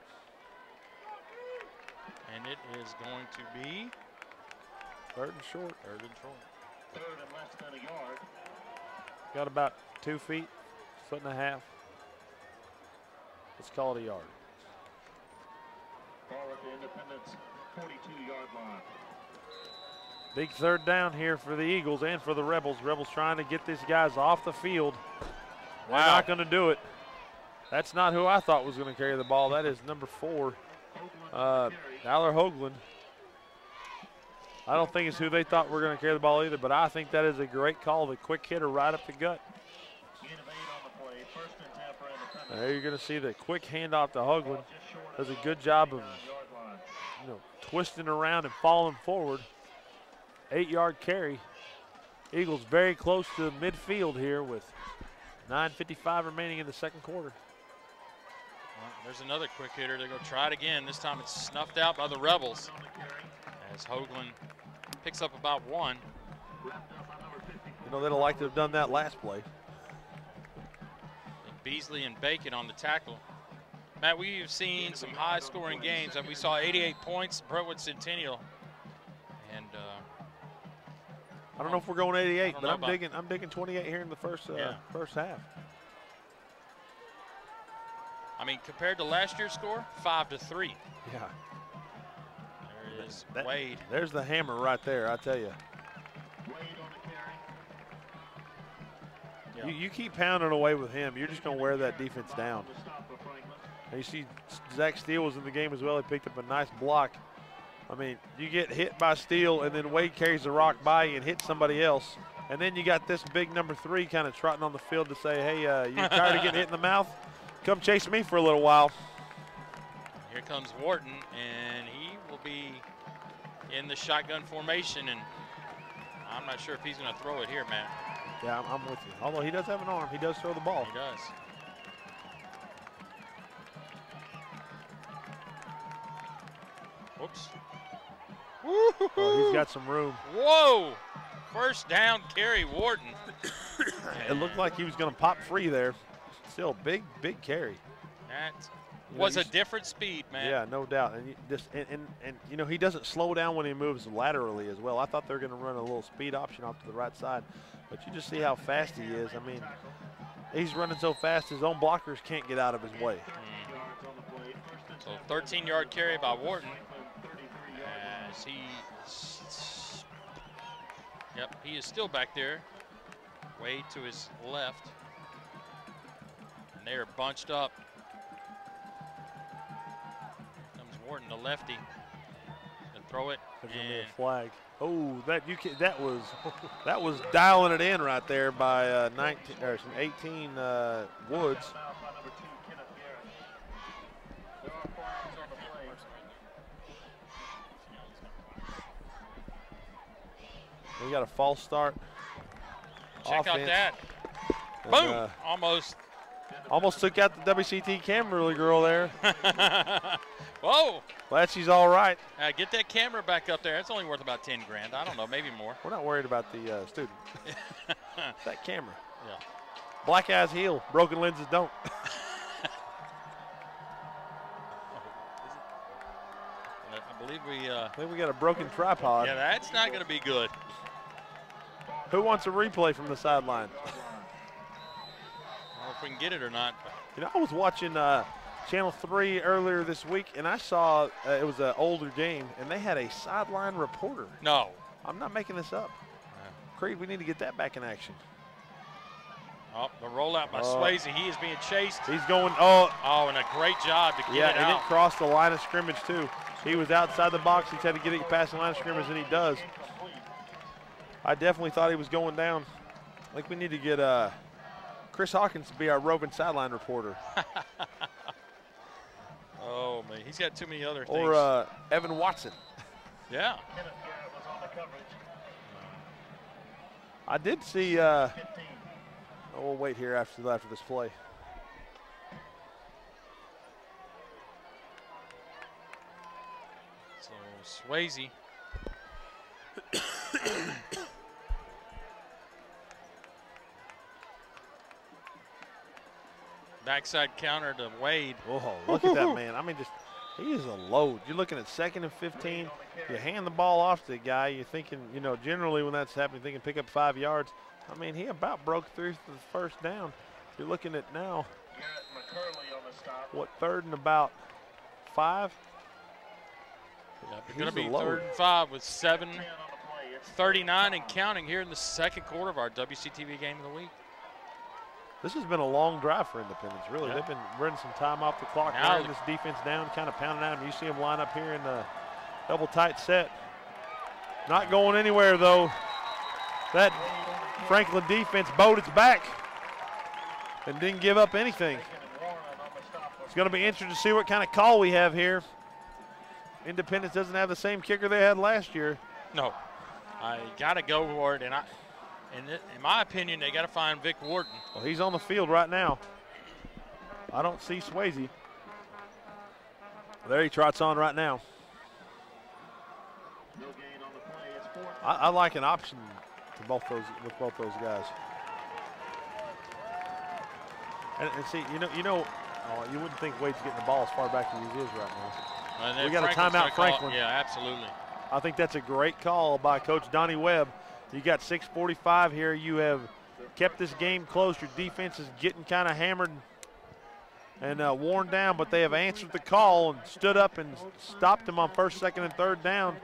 And it is going to be 3rd and short. 3rd and short. 3rd and less than a yard. Got about 2 feet, 1.5 feet. Let's call it a yard. Ball at the Independence 42-yard line. Big 3rd down here for the Eagles and for the Rebels. Rebels trying to get these guys off the field. Wow. They're not going to do it. That's not who I thought was going to carry the ball. That is number 4, Tyler Hoagland. I don't think it's who they thought were going to carry the ball either, but I think that is a great call. The quick hitter right up the gut. Gain of 8 on the play. 1st and 10 for Independence. There you're going to see the quick handoff to Hoagland. Does a good job of, you know, twisting around and falling forward. 8-yard carry. Eagles very close to midfield here with 9:55 remaining in the 2nd quarter. Well, there's another quick hitter. They're going to try it again. This time it's snuffed out by the Rebels as Hoagland picks up about 1. You know, they'd have liked to have done that last play. And Beasley and Bacon on the tackle. Matt, we've seen some high-scoring games. We saw 88 points, Brentwood Centennial, and I don't know if we're going 88, but I'm digging 28 here in the first half. I mean, compared to last year's score, 5-3. Yeah. There is Wade. There's the hammer right there, I tell you. Wade on the carry. Yeah. You keep pounding away with him, you're just going to wear that defense down. And you see Zach Steele was in the game as well. He picked up a nice block. I mean, you get hit by Steele, and then Wade carries the rock by you and hits somebody else. And then you got this big number 3 kind of trotting on the field to say, hey, you tired of getting hit in the mouth? Come chase me for a little while. Here comes Wharton, and he will be in the shotgun formation, and I'm not sure if he's going to throw it here, Matt. Yeah, I'm with you. Although he does have an arm, he does throw the ball. He does. Whoops. Oh, he's got some room. Whoa! First down carry, Wharton. It looked like he was going to pop free there. Still, big carry. That was a different speed, man. Yeah, no doubt. And you know, he doesn't slow down when he moves laterally as well. I thought they were going to run a little speed option off to the right side, but you just see how fast he is. I mean, he's running so fast his own blockers can't get out of his way. So 13-yard carry by Wharton. As he is still back there. Wade to his left. And they are bunched up. Comes Wharton, the lefty. And throw it. There's gonna be a flag. Oh, that was dialing it in right there by 18 Woods. We got a false start. Check out that. And, boom! Almost Almost took out the WCT camera girl there. Whoa! Glad she's all right. Get that camera back up there. It's only worth about 10 grand. I don't know, maybe more. We're not worried about the student. That camera. Yeah. Black eyes heal. Broken lenses don't. I believe we. I think we got a broken tripod. Yeah, that's not going to be good. Who wants a replay from the sideline? I don't know if we can get it or not. But. You know, I was watching Channel 3 earlier this week, and I saw it was an older game, and they had a sideline reporter. No. I'm not making this up. Creed, we need to get that back in action. Oh, the rollout by Swayze. He is being chased. He's going, oh, and a great job to get it and out. it crossed the line of scrimmage, too. He was outside the box. He's had to get it past the line of scrimmage, and he does. I definitely thought he was going down. I think we need to get Chris Hawkins to be our roving sideline reporter. Oh, man, he's got too many other things. Or Evan Watson. Yeah. I did see, we'll wait here after this play. So, Swayze. Backside counter to Wade. Oh, look at that man. I mean, he is a load. You're looking at 2nd and 15. You hand the ball off to the guy. You're thinking, you know, generally when that's happening, thinking pick up 5 yards. I mean, he about broke through to the first down. You're looking at now, what, 3rd and about 5? Yeah, it's going to be 3rd and 5 with 7:39 and counting here in the second quarter of our WCTV game of the week. This has been a long drive for Independence, really. Yeah. They've been running some time off the clock, wearing this defense down, kind of pounding at them. You see them line up here in the double tight set. Not going anywhere, though. That Franklin defense bowed its back and didn't give up anything. It's going to be interesting to see what kind of call we have here. Independence doesn't have the same kicker they had last year. No, I got to go for it, and in my opinion, they got to find Vic Warden. Well, he's on the field right now. I don't see Swayze. There he trots on right now. I like an option to both those guys. And see, you wouldn't think Wade's getting the ball as far back as he is right now. We got a timeout, Franklin. Yeah, absolutely. I think that's a great call by Coach Donnie Webb. You got 6:45 here. You have kept this game close. Your defense is getting kind of hammered and worn down, but they have answered the call and stood up and stopped them on 1st, 2nd, and 3rd down.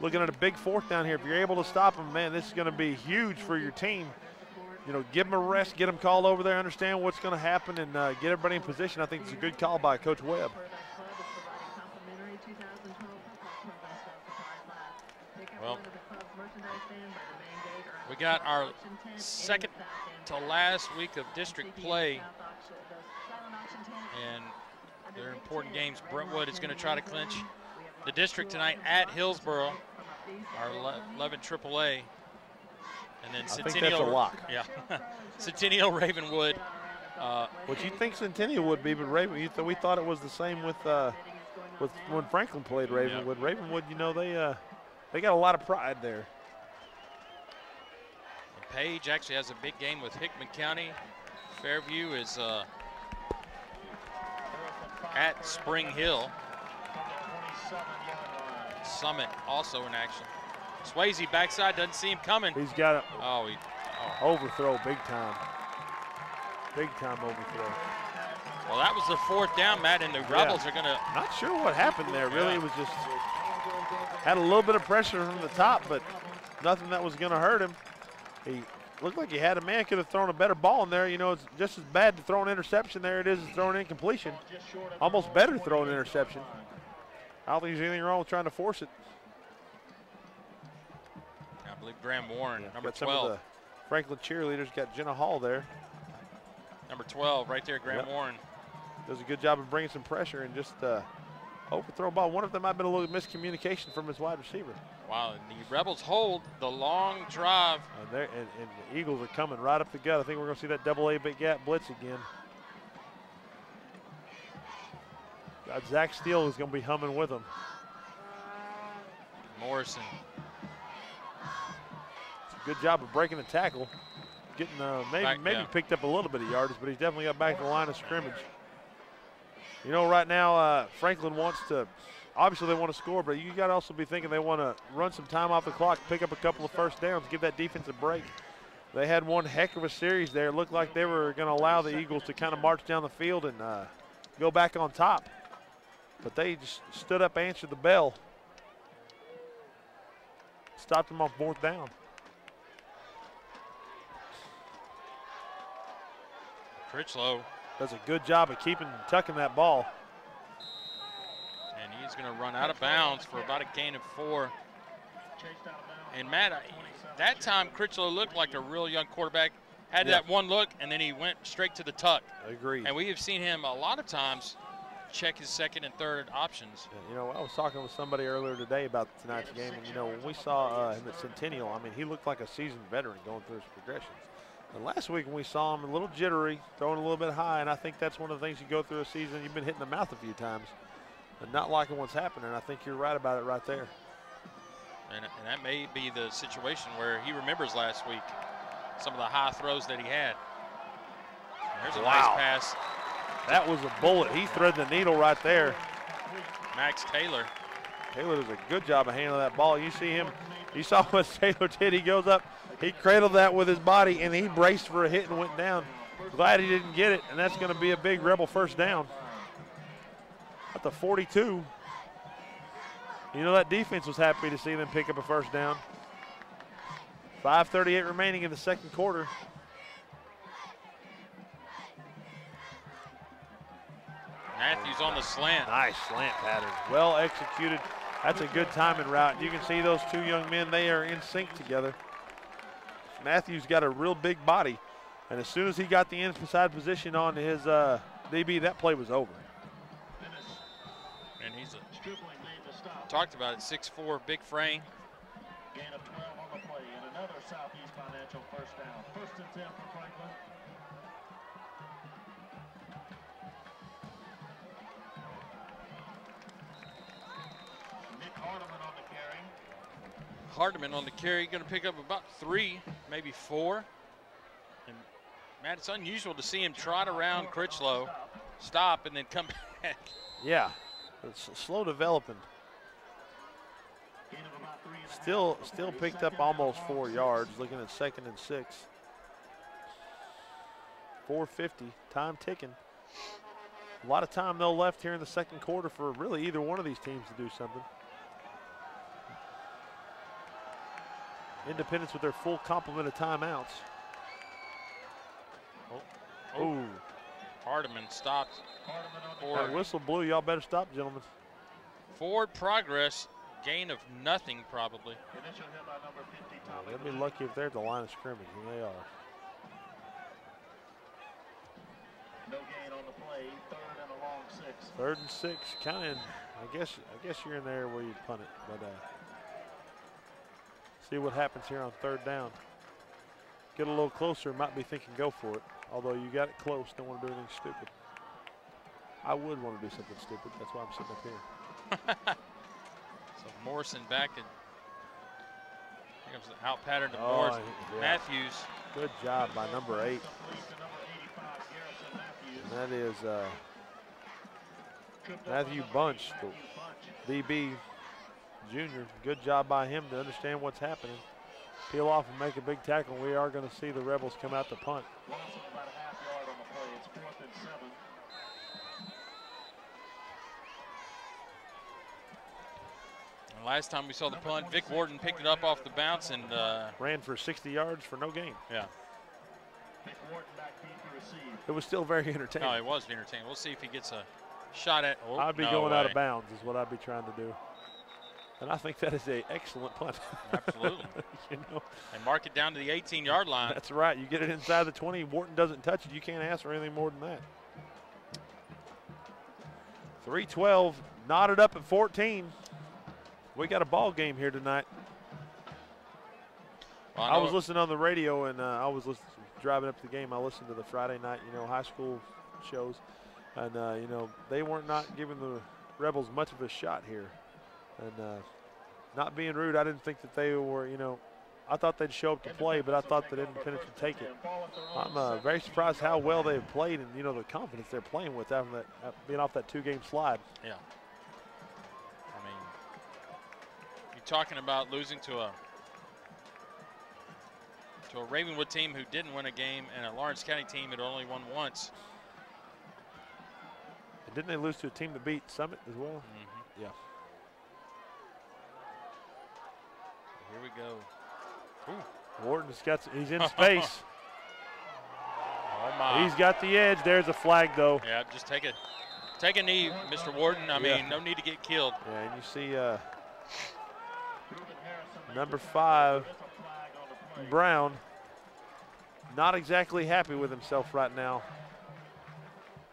Looking at a big 4th down here. If you're able to stop them, man, this is going to be huge for your team. You know, give them a rest, get them called over there, understand what's going to happen, and get everybody in position. I think it's a good call by Coach Webb. Well, we got our second to last week of district play, and they're important games. Brentwood is going to try to clinch the district tonight at Hillsboro, our 11 AAA. And then Centennial. I think that's a lock. Yeah. Centennial Ravenwood. What you think Centennial would be, but we thought it was the same with when Franklin played Ravenwood. Yeah. Ravenwood, you know, they got a lot of pride there. And Page actually has a big game with Hickman County. Fairview is at Spring Hill. Summit also in action. Swayze backside, doesn't see him coming. He's got it. Overthrow, big time. Big time overthrow. Well, that was the 4th down, Matt, and the Rebels are going to. Not sure what happened there, really. It was just, had a little bit of pressure from the top, but nothing that was going to hurt him. He looked like he had a man, could have thrown a better ball in there. You know, it's just as bad to throw an interception there it is to throw an incompletion. Almost better to throw an interception. I don't think there's anything wrong with trying to force it. I believe Graham Warren, number got 12. Some of the Franklin cheerleaders got Jenna Hall there. Number 12 right there, Graham Warren. Does a good job of bringing some pressure and just overthrow ball. One of them might have been a little miscommunication from his wide receiver. Wow, and the Rebels hold the long drive. And the Eagles are coming right up the gut. I think we're going to see that double A big gap blitz again. Zach Steele is going to be humming with him. Morrison. It's a good job of breaking the tackle. Getting maybe picked up a little bit of yardage, but he's definitely got back to the line of scrimmage. You know, right now Franklin wants to, obviously they want to score, but you got to also be thinking they want to run some time off the clock, pick up a couple of first downs, give that defense a break. They had one heck of a series there. It looked like they were going to allow the Eagles to kind of march down the field and go back on top. But they just stood up, answered the bell. Stopped them on 4th down. Critchlow does a good job of tucking that ball. And he's going to run out of bounds for about a gain of 4. And Matt, that time Critchlow looked like a real young quarterback. Had that one look, and then he went straight to the tuck. Agreed. And we have seen him a lot of times check his second and third options. Yeah, you know, I was talking with somebody earlier today about tonight's game, and you know, when we saw him at Centennial, I mean, he looked like a seasoned veteran going through his progressions. And last week when we saw him a little jittery, throwing a little bit high, and I think that's one of the things you go through a season, you've been hitting the mouth a few times and not liking what's happening. I think you're right about it right there. And that may be the situation where he remembers last week some of the high throws that he had. There's a nice pass. That was a bullet. He threaded the needle right there. Max Taylor. Taylor does a good job of handling that ball. You see him, you saw what Taylor did. He goes up, he cradled that with his body, and he braced for a hit and went down. Glad he didn't get it, and that's going to be a big Rebel first down. At the 42. You know, that defense was happy to see them pick up a first down. 5:38 remaining in the second quarter. Matthews on the slant. Nice slant pattern. Well executed. That's a good timing route. You can see those two young men, they are in sync together. Matthews got a real big body, and as soon as he got the inside position on his DB, that play was over. And he's talked about it, 6'4", big frame. Gain of 12 on the play, and another Southeast Financial first down. 1st and 10 for Franklin. Nick Hardeman on the carry. Hardeman on the carry, going to pick up about 3, maybe 4. And Matt, it's unusual to see him trot around Critchlow, stop, and then come back. Yeah, it's slow developing. Still picked up almost 4 yards, looking at 2nd and 6. 4:50, time ticking. A lot of time though left here in the second quarter for really either one of these teams to do something. Independence with their full complement of timeouts. Oh. Hardeman stopped. That whistle blew. Y'all better stop, gentlemen. Forward progress. Gain of nothing, probably. Initial hit by number 50, Tommy. They'll be lucky if they're at the line of scrimmage, and they are. No gain on the play. 3rd and a long 6. 3rd and 6, kind of. I guess you're in there where you punt it, but see what happens here on 3rd down. Get a little closer, might be thinking go for it. Although you got it close, don't want to do anything stupid. I would want to do something stupid. That's why I'm sitting up here. So Morrison back, and here comes the out pattern to Morrison. Yeah. Matthews. Good job by number 8. And that is Matthew Bunch, the DB junior. Good job by him to understand what's happening. Peel off and make a big tackle. We are going to see the Rebels come out to punt. Loss of about a half yard on the play. It's 4th and 7. Last time we saw the punt, Vic Warden picked it up off the bounce and ran for 60 yards for no gain. Yeah. Vic Warden back deep to receive. It was still very entertaining. No, it was entertaining. We'll see if he gets a shot at. Oh, I'd be going out of bounds is what I'd be trying to do. And I think that is an excellent punt. Absolutely. You know, and mark it down to the 18-yard line. That's right. You get it inside the 20. Wharton doesn't touch it. You can't ask for anything more than that. 3:12, knotted up at 14. We got a ball game here tonight. Well, I was listening on the radio, and I was driving up to the game. I listened to the Friday night, high school shows. And, you know, they weren't not giving the Rebels much of a shot here. And not being rude, I didn't think that they were, you know, I thought they'd show up to play, but I thought that Independence would take it. I'm very surprised how well they've played and, you know, the confidence they're playing with after that, being off that 2-game slide. Yeah. I mean, you're talking about losing to a Ravenwood team who didn't win a game and a Lawrence County team that only won once. And didn't they lose to a team that beat Summit as well? Mm-hmm. Yeah. Here we go. Ooh. Wharton's got, he's in space. Oh my. He's got the edge. There's a flag, though. Yeah, just take a knee, Mr. Wharton. I mean, no need to get killed. Yeah, and you see number 5, Brown, not exactly happy with himself right now.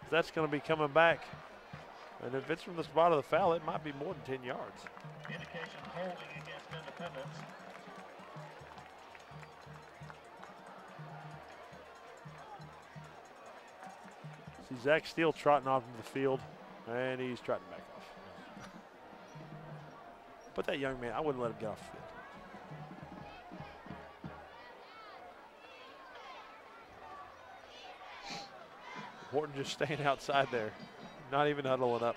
That's going to be coming back. And if it's from the spot of the foul, it might be more than 10 yards. Indication holding against Independence. See Zach Steele trotting off into the field, and he's trotting back off. But that young man, I wouldn't let him get off the field. Wharton just staying outside there, not even huddling up.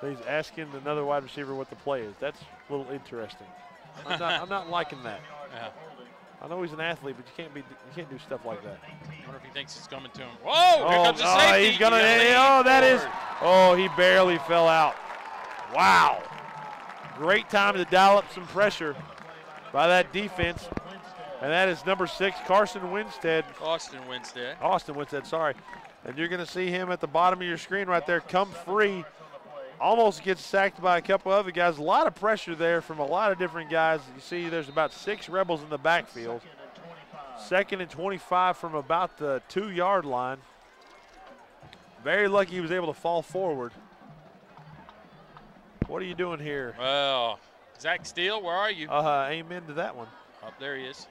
He's asking another wide receiver what the play is. That's a little interesting. I'm not liking that. Yeah. I know he's an athlete, but you can't do stuff like that. I wonder if he thinks it's coming to him. Whoa! Here comes the safety. He's gonna. He barely fell out. Wow! Great time to dial up some pressure by that defense, and that is number 6, Carson Winstead. Austin Winstead. Austin Winstead, sorry. And you're going to see him at the bottom of your screen right there, come free. Almost gets sacked by a couple other guys. A lot of pressure there from a lot of different guys. You see there's about 6 Rebels in the backfield. 2nd and 25 from about the 2-yard line. Very lucky he was able to fall forward. What are you doing here? Well, Zach Steele, where are you? Amen to that one. Up there he is.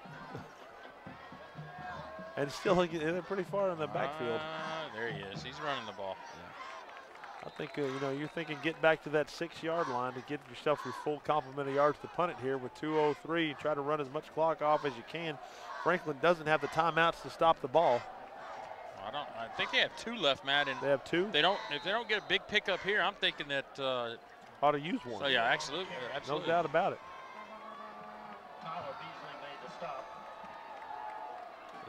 And still, they're pretty far in the backfield. There he is. He's running the ball. I think, you know, you're thinking get back to that 6-yard line to get yourself your full complement of yards to punt it here with 2:03. Try to run as much clock off as you can. Franklin doesn't have the timeouts to stop the ball. I think they have 2 left, Matt. And they have 2? If they don't get a big pickup here, I'm thinking that ought to use one. So yeah, absolutely. No doubt about it.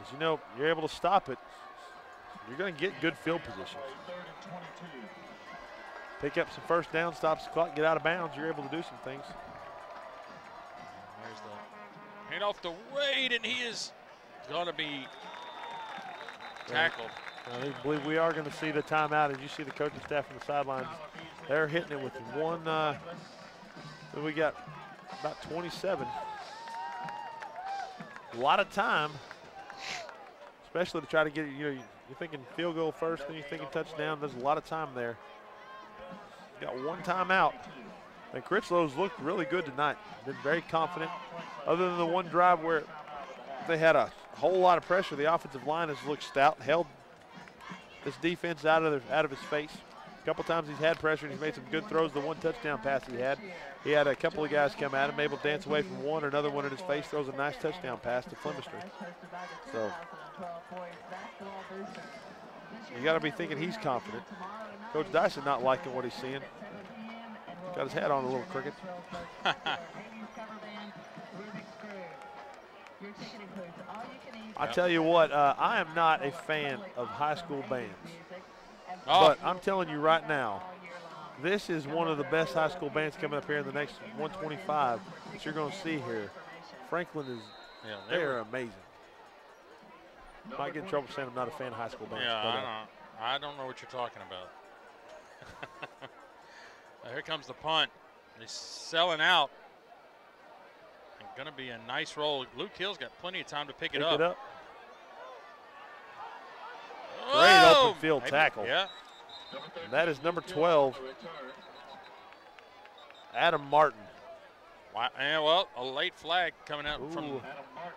As you know, you're able to stop it. You're going to get good field position. Pick up some first down, stops the clock, get out of bounds. You're able to do some things. There's the hand off to Wade, and he is going to be tackled. I believe we are going to see the timeout. As you see the coaching staff on the sidelines, they're hitting it with one. We got about 27. A lot of time, especially to try to get, you know, you're thinking field goal first, then you're thinking touchdown. There's a lot of time there. Got one timeout. And Critchlow's looked really good tonight. Been very confident. Other than the one drive where they had a whole lot of pressure, the offensive line has looked stout, held this defense out of his face. A couple times he's had pressure and he's made some good throws. The one touchdown pass he had a couple of guys come at him, able to dance away from one, another one in his face, throws a nice touchdown pass to Flemistry. So you got to be thinking he's confident. Coach Dyson not liking what he's seeing. Got his hat on a little crooked. I tell you what, I am not a fan of high school bands. But I'm telling you right now, this is one of the best high school bands coming up here in the next 125 that you're going to see here. Franklin is, they're amazing. Might get in trouble saying I'm not a fan of high school bands. Yeah, I don't know what you're talking about. Here comes the punt. He's selling out. And going to be a nice roll. Luke Hill's got plenty of time to pick it up. Great open field tackle. Yeah. And that is number 12, Adam Martin. Wow, and well, a late flag coming out from Ooh.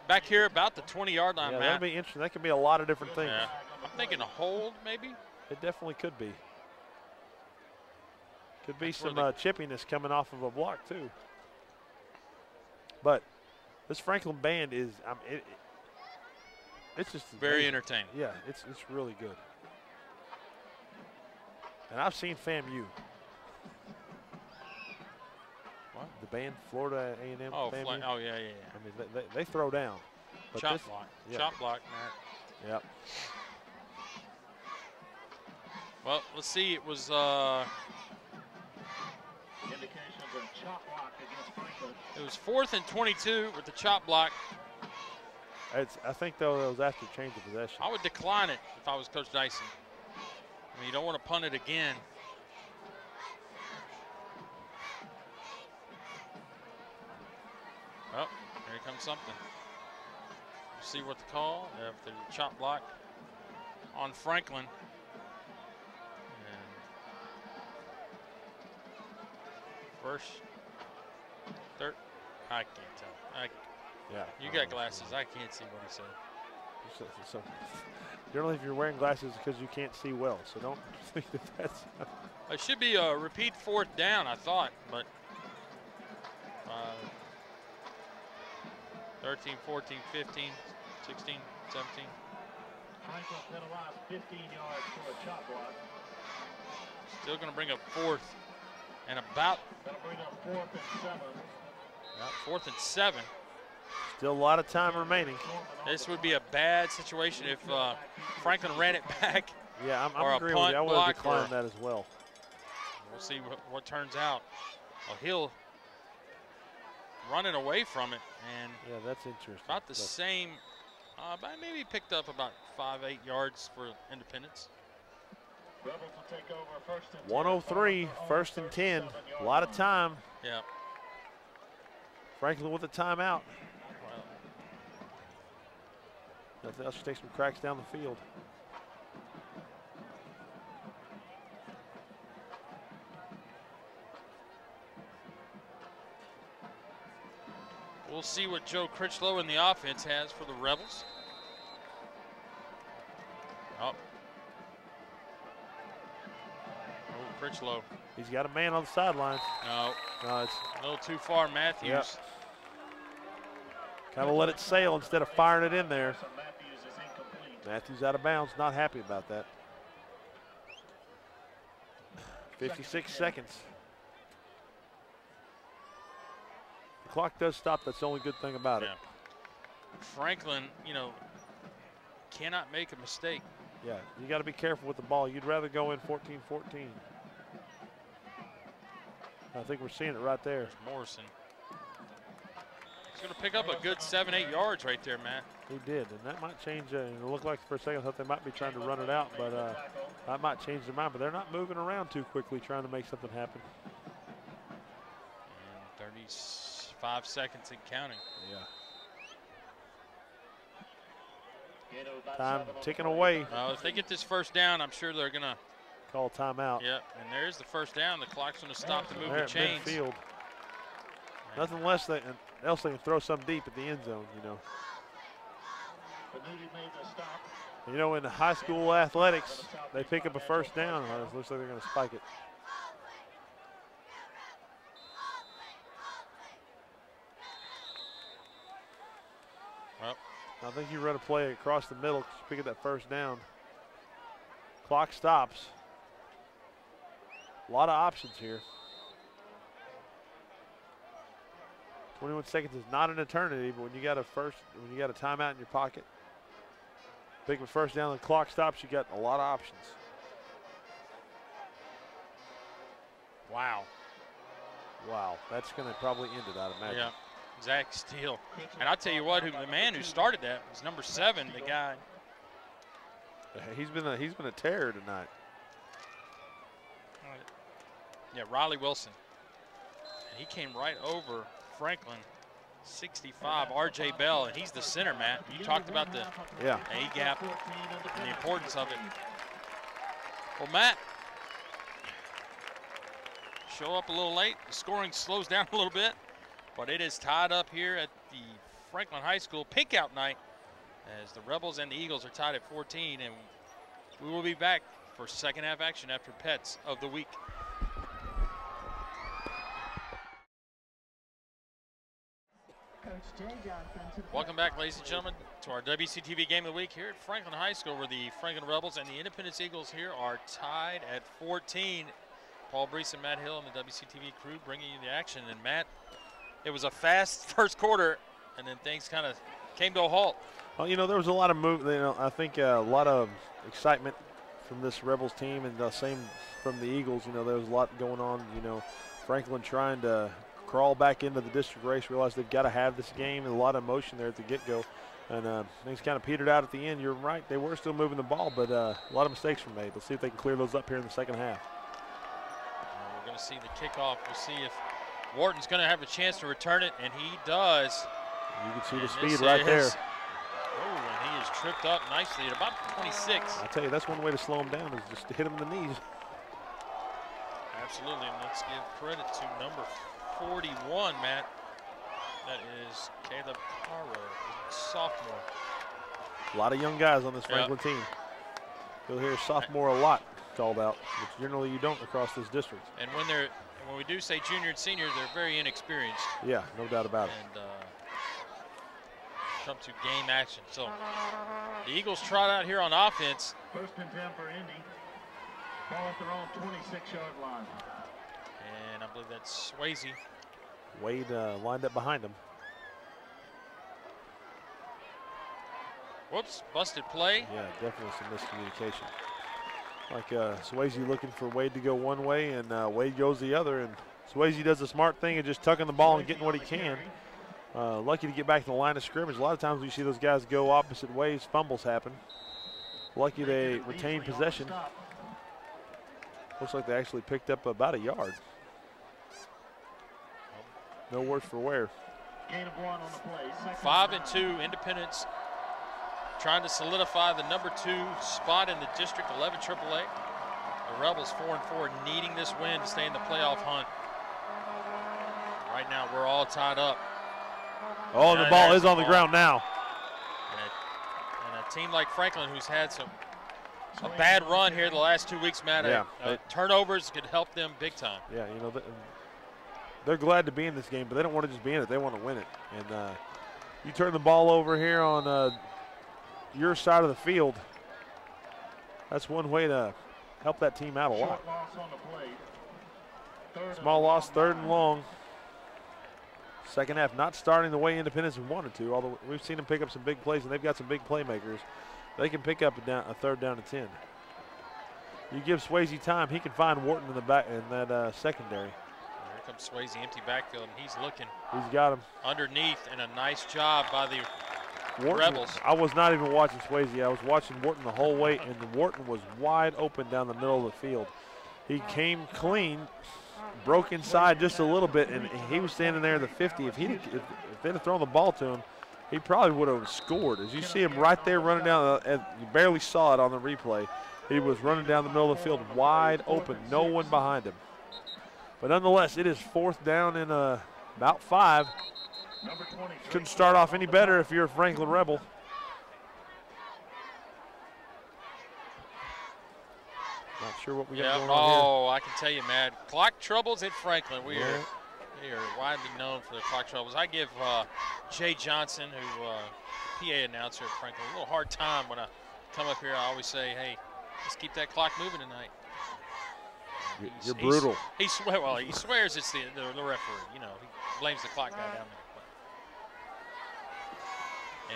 back here about the 20-yard line, Yeah, Matt. that'll be interesting. That could be a lot of different things. Yeah. I'm thinking a hold, maybe. It definitely could be. Could be That's where some chippiness coming off of a block too. But this Franklin band is, it's just Very amazing. entertaining. Yeah, it's really good. And I've seen FAMU. What? The band, Florida A&M. Oh, FAMU. oh yeah, yeah, yeah. I mean, they throw down. But Chop this, block. yeah. Chop block, Matt. Yep. Well, let's see. It was Indications of chop block against Franklin. it was 4th and 22 with the chop block. I think though it was after change of possession. I would decline it if I was Coach Dyson. I mean, you don't want to punt it again. Oh, here comes something. We'll see what the call after the chop block on Franklin. And first, third, I can't tell. Yeah. You got glasses. I can't see what he said. So generally, if you're wearing glasses, it's because you can't see well. So don't think that that's. It should be a repeat 4th down, I thought, but 13, 14, 15, 16, 17. Franklin penalized 15 yards for a chop block. Still going to bring up 4th and about That'll bring up 4th and 7. 4th and 7. Still a lot of time remaining. This would be a bad situation if Franklin ran it back. Yeah, Or a I'm agreeing with you. I punt would have block declined or- that as well. We'll see what turns out. Well, he'll running away from it and Yeah, that's interesting. about the But same. But maybe picked up about 5-8 yards for Independence. Rebels will take over first and 10. 103, first and 10. A lot of time. Yeah. Franklin with a timeout. Well, Nothing else. Take some cracks down the field. we'll see what Joe Critchlow in the offense has for the Rebels. Oh, Critchlow. He's got a man on the sidelines. No, No, it's a little too far, Matthews. Yep. kind of let it sail instead of firing it in there. So Matthews is incomplete. Matthews out of bounds. Not happy about that. 56 seconds. The clock does stop. That's the only good thing about it. Yeah. Franklin, you know, cannot make a mistake. Yeah, you got to be careful with the ball. You'd rather go in 14-14. I think we're seeing it right there. There's Morrison. He's going to pick up a good 7-8 yards right there, Matt. He did, and that might change. It looked like for a second I thought they might be trying to run it out, but that might change their mind. But they're not moving around too quickly trying to make something happen. And 35 seconds and counting. Yeah. Gain of about Time 7 on the ticking play. away. If they get this first down, I'm sure they're going to. Call timeout. Yep, and there's the first down. The clock's going to stop to move They're the at chains. midfield. Nothing less than else they can throw some deep at the end zone, you know. Venuti made the stop. You know, in high school athletics, they pick up a first down. It looks like they're going to spike it. Well, I think you run a play across the middle, pick up that first down. Clock stops. A lot of options here. 21 seconds is not an eternity, but when you got a timeout in your pocket, pick up a first down, the clock stops, you got a lot of options. wow. Wow, that's going to probably end it, I'd imagine. Yeah, Zach Steele. And I'll tell you what, the man who started that was number 7, the guy. He's been a terror tonight. Yeah, Riley Wilson. And he came right over Franklin, 65, R.J. Bell, and he's the center, Matt. You talked about the Yeah. A-gap and the importance of it. Well, Matt, show up a little late. The scoring slows down a little bit. But it is tied up here at the Franklin High School Pinkout night as the Rebels and the Eagles are tied at 14, and we will be back for second half action after Pets of the Week. Welcome back, ladies and gentlemen, to our WCTV Game of the Week here at Franklin High School, where the Franklin Rebels and the Independence Eagles here are tied at 14. Paul Brees and Matt Hill and the WCTV crew bringing you the action. And Matt, it was a fast first quarter, and then things kind of came to a halt. Well, you know, there was a lot of move. You know, I think a lot of excitement from this Rebels team, and the same from the Eagles. You know, there was a lot going on. You know, Franklin trying to crawl back into the district race, realized they've got to have this game, and a lot of emotion there at the get-go. And things kind of petered out at the end. You're right, they were still moving the ball, but a lot of mistakes were made. Let's see if they can clear those up here in the second half. We're going to see the kickoff. We'll see if Wharton's going to have a chance to return it, and he does. You can see the speed right there. Oh, and he is tripped up nicely at about 26. I tell you, that's one way to slow him down, is just to hit him in the knees. Absolutely, and let's give credit to number 41, Matt. That is Caleb Caro, sophomore. A lot of young guys on this Franklin team. You'll hear sophomore a lot called out, which generally you don't across this district. And when we do say junior and senior, they're very inexperienced. Yeah, no doubt about it. And come to game action. So the Eagles trot out here on offense. First and 10 for Indy. Ball at their own 26-yard line. And I believe that's Swayze. Wade lined up behind him. Whoops, busted play. Yeah, definitely some miscommunication. Like Swayze looking for Wade to go one way, and Wade goes the other, and Swayze does the smart thing of just tucking the ball and getting what he can. Lucky to get back to the line of scrimmage. A lot of times we see those guys go opposite ways, fumbles happen. Lucky they retain possession. Looks like they actually picked up about a yard. No worse for wear. Gain of 1 on the play. 5 and 2, Independence trying to solidify the number 2 spot in the District 11 AAA. The Rebels 4 and 4, needing this win to stay in the playoff hunt. Right now, we're all tied up. Oh, the ball is on the ground now. And a team like Franklin, who's had a bad run here the last 2 weeks, Matt. Yeah, turnovers could help them big time. Yeah, you know, they're glad to be in this game, but they don't want to just be in it. They want to win it. And you turn the ball over here on your side of the field, that's one way to help that team out a lot. Small loss, 3rd and long. Second half not starting the way Independence wanted to, although we've seen them pick up some big plays, and they've got some big playmakers. They can pick up a 3rd down and 10. You give Swayze time, he can find Wharton in the back in that secondary. Here comes Swayze, empty backfield, and he's looking. He's got him underneath, and a nice job by the Wharton, Rebels. I was not even watching Swayze. I was watching Wharton the whole way, and Wharton was wide open down the middle of the field. He came clean, broke inside just a little bit, and he was standing there at the 50. If they'd have thrown the ball to him, he probably would have scored. As you see him right there running down, you barely saw it on the replay. He was running down the middle of the field wide open, no one behind him. But nonetheless, it is 4th down and about 5. Couldn't start off any better if you're a Franklin Rebel. Not sure what we got going on here. Oh, I can tell you, Matt. Clock troubles at Franklin. We are widely known for the clock troubles. I give Jay Johnson, who PA announcer at Franklin, a little hard time when I come up here. I always say, hey, let's keep that clock moving tonight. You're brutal. He swears it's the referee. You know, he blames the clock guy down there.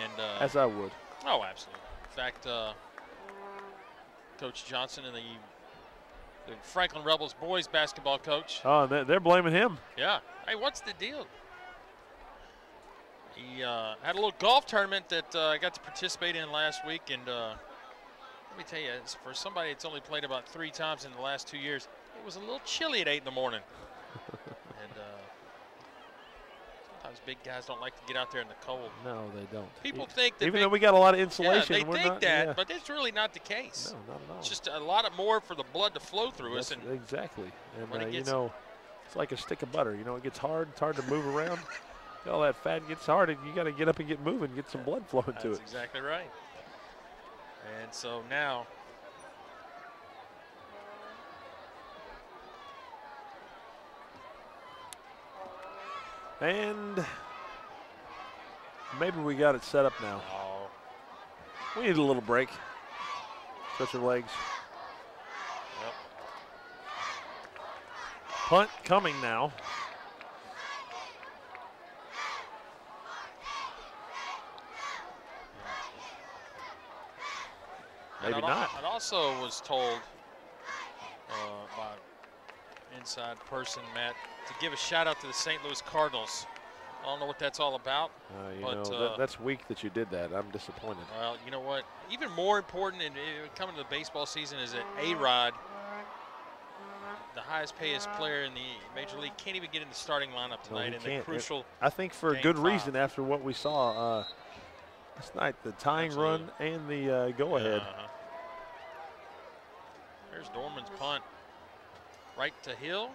And as I would. Oh, absolutely. In fact, Coach Johnson and the Franklin Rebels boys basketball coach. Oh, they're blaming him. Yeah. Hey, what's the deal? He had a little golf tournament that I got to participate in last week, and let me tell you, for somebody that's only played about 3 times in the last 2 years, it was a little chilly at 8 in the morning. And sometimes big guys don't like to get out there in the cold. No, they don't. People think that even though we got a lot of insulation, yeah, they think that, but it's really not the case. No, not at all. It's just a lot more for the blood to flow through us. And exactly. And when it you know, it's like a stick of butter. You know, it gets hard. It's hard to move around. All that fat gets hard, and you got to get up and get moving, get some blood flowing to it. That's exactly right. And so now, and maybe we got it set up now. oh, We need a little break. Stretch your legs. yep. Punt coming now. Maybe And not. I also was told by inside person, Matt, to give a shout out to the St. Louis Cardinals. I don't know what that's all about. You But, know, that's weak that you did that. I'm disappointed. Well, you know what? Even more important in coming to the baseball season is that A-Rod, the highest paid player in the Major League, can't even get in the starting lineup No, he tonight in the can't. crucial. I think for a Game good 5. reason after what we saw last night, the tying run and the go-ahead. There's Dorman's punt. Right to Hill.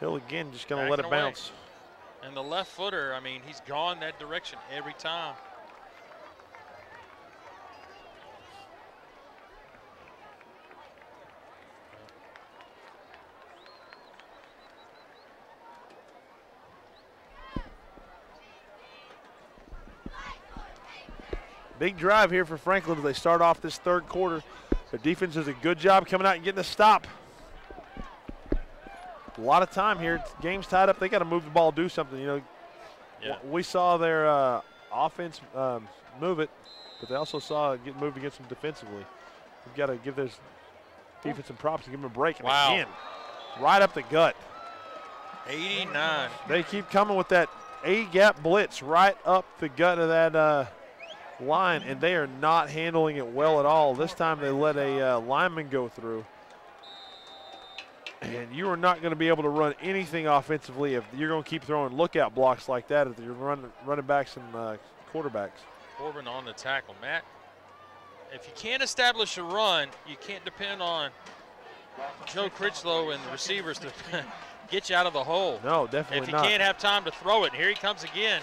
Hill again just going to let it Backing away. bounce. And the left footer, I mean, he's gone that direction every time. Big drive here for Franklin as they start off this third quarter. Their defense does a good job coming out and getting a stop. A lot of time here. Game's tied up. They got to move the ball, do something. You know, Yeah. we saw their offense move it, but they also saw it get moved against them defensively. We've got to give their defense some props and give them a break. And Wow. again, right up the gut. 89. They keep coming with that A-gap blitz right up the gut of that line, and they are not handling it well at all. This time they let a lineman go through. And you are not going to be able to run anything offensively if you're going to keep throwing lookout blocks like that if you're running backs and quarterbacks. Corbin on the tackle. Matt, if you can't establish a run, you can't depend on Joe Critchlow and the receivers to get you out of the hole. No, definitely If you not. can't have time to throw it, here he comes again.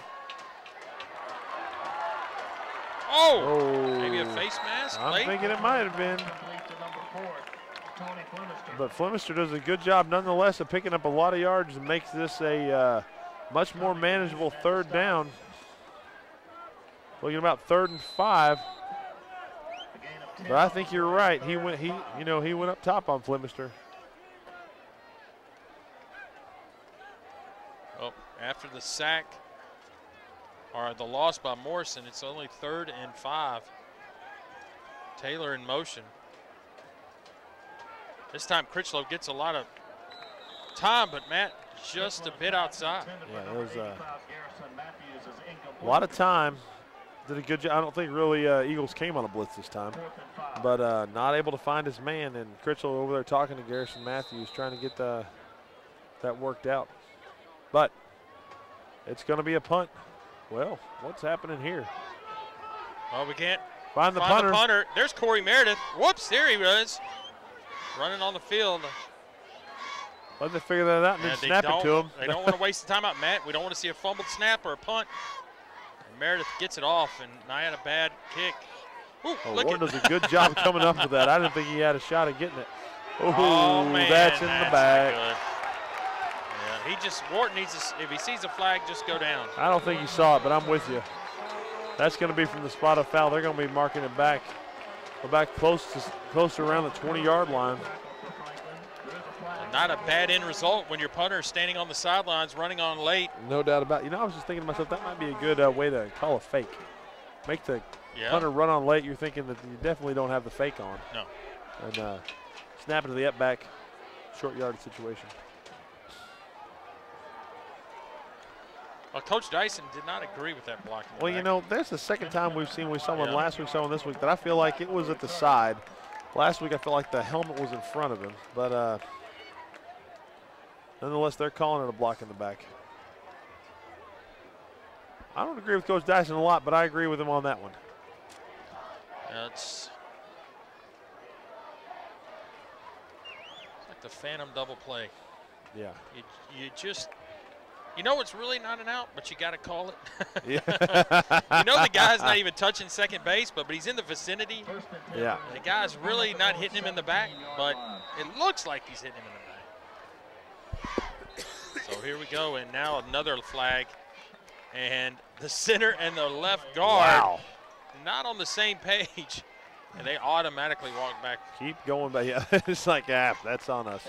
Oh, maybe a face mask I'm late. thinking it might have been. Complete to number 4, Tony Flemister. But Flemister does a good job nonetheless of picking up a lot of yards and makes this a much more manageable third down. Looking about 3rd and 5. A gain of 10. But I think you're right. He went up top on Flemister. Oh, after the sack or the loss by Morrison, it's only 3rd and 5. Taylor in motion. This time Critchlow gets a lot of time, but Matt just a bit outside. Yeah, it was Garrison Matthews is incomplete. a lot of time. Did a good job. I don't think really Eagles came on a blitz this time. 4th and 5. But not able to find his man, and Critchlow over there talking to Garrison Matthews, trying to get that worked out. But it's going to be a punt. Well, what's happening here? Oh, we can't Find the find punter. There's Corey Meredith. Whoops, there he was. Running on the field. Let them figure that out and then And snap it to him. They don't want to waste the timeout, Matt. We don't want to see a fumbled snap or a punt. And Meredith gets it off, and now had a bad kick. Ooh, look Ward at does a good job coming up with that. I didn't think he had a shot at getting it. Ooh, Oh, man, that's in the not back. good. Yeah, Wharton needs to, if he sees a flag, just go down. I don't think he saw it, but I'm with you. That's going to be from the spot of foul. They're going to be marking it back. We're back close to around the 20-yard line. And not a bad end result when your punter is standing on the sidelines running on late. No doubt about it. You know, I was just thinking to myself, that might be a good way to call a fake. Make the Yeah. punter run on late. You're thinking that you definitely don't have the fake on. No. And snap it to the up back, short yard situation. Well, Coach Dyson did not agree with that block. Well, you know, that's the second time we saw one last week, saw one this week, that I feel like it was at the side. Last week I felt like the helmet was in front of him, but nonetheless, they're calling it a block in the back. I don't agree with Coach Dyson a lot, but I agree with him on that one. It's like the phantom double play. Yeah. You just You know it's really not an out, but you got to call it. Yeah. You know the guy's not even touching second base, but he's in the vicinity. Yeah. And the guy's really not hitting him in the back, but it looks like he's hitting him in the back. So here we go, and now another flag. And the center and the left guard not on the same page, and they automatically walk back. Keep going, but yeah, it's like, that's on us.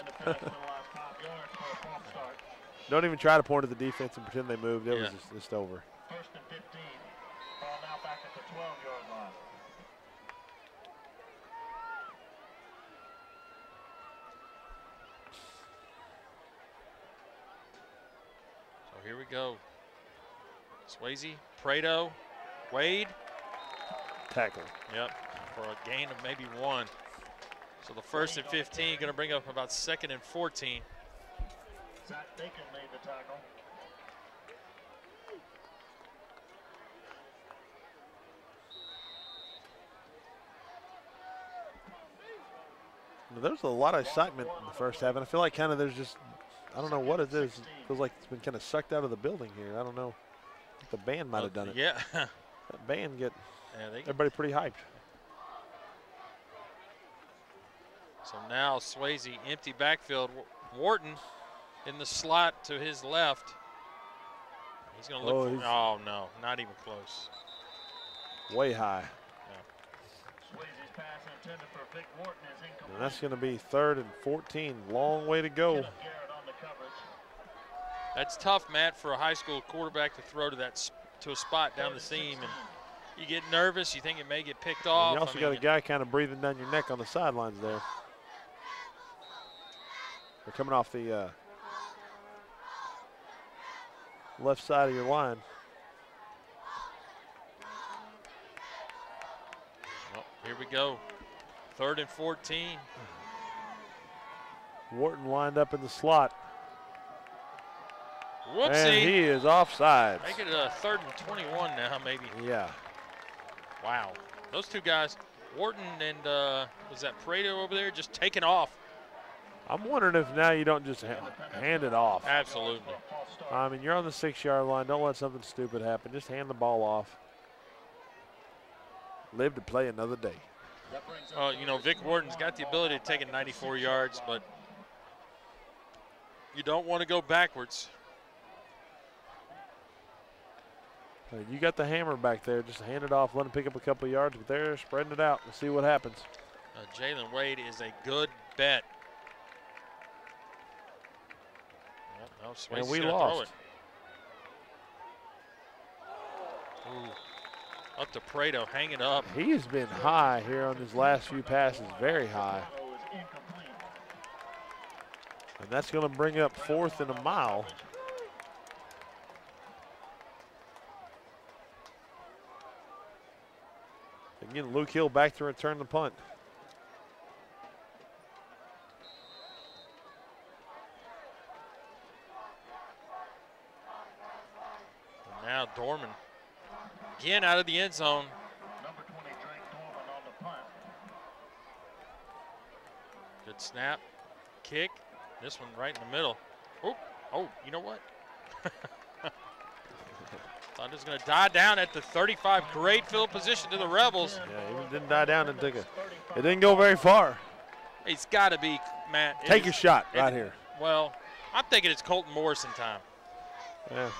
Don't even try to point at the defense and pretend they moved. It was just over. First and 15. Ball now back at the 12-yard line. So here we go. Swayze, Prado, Wade. Tackle. Yep, for a gain of maybe 1. So the first and 15 going to bring up about second and 14. Zach Bacon made the tackle. There was a lot of excitement in the first half, and I feel like kind of there's just, I don't know what it is. It feels like it's been kind of sucked out of the building here. I don't know. I think the band might have done it. Yeah. That band get everybody pretty hyped. So now Swayze, empty backfield. Wharton in the slot to his left. He's going to look for, oh no, not even close. Way high. Swayze's pass intended for Vic Wharton is incomplete. And that's going to be 3rd and 14. Long way to go. Garrett on the coverage. That's tough, Matt, for a high school quarterback to throw to that to a spot down the seam, and you get nervous. You think it may get picked off. And you also got a guy kind of breathing down your neck on the sidelines there. They're coming off the left side of your line. Well, here we go. 3rd and 14. Wharton lined up in the slot. Whoopsie. And he is offside. Make it a 3rd and 21 now, maybe. Yeah. Wow. Those two guys, Wharton and was that Prado over there, just taking off. I'm wondering if now you don't just hand it off. Absolutely. I mean, you're on the 6-yard line. Don't let something stupid happen. Just hand the ball off. Live to play another day. You know, Vic Wharton's got the ability to take it 94 yards, but you don't want to go backwards. You got the hammer back there. Just hand it off. Let him pick up a couple of yards. But they're spreading it out. We'll see what happens. Jalen Wade is a good bet. No, and we lost. Ooh. Up to Prado, hanging up. He has been high here on his last few passes, very high. And that's going to bring up 4th and a mile. Again, Luke Hill back to return the punt. And now Dorman again out of the end zone. Number 20, Drake Dorman on the punt. Good snap, kick. This one right in the middle. Oh, you know what? Thought it was going to die down at the 35. Great field position to the Rebels. Yeah, it didn't die down and took it. It didn't go very far. It's got to be, Matt. Take your shot right here. Well, I'm thinking it's Colton Morrison time. Yeah.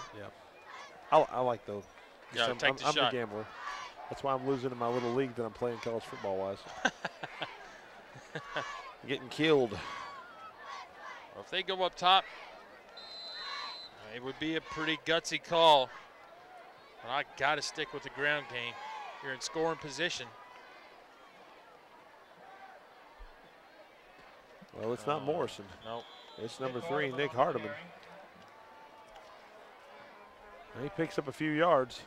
I like those. Yeah, take the shot. I'm a gambler. That's why I'm losing in my little league that I'm playing college football-wise. Getting killed. Well, if they go up top, it would be a pretty gutsy call. But I got to stick with the ground game. You're in scoring position. Well, it's not Morrison. No. It's number 3, Nick Hardiman. And he picks up a few yards.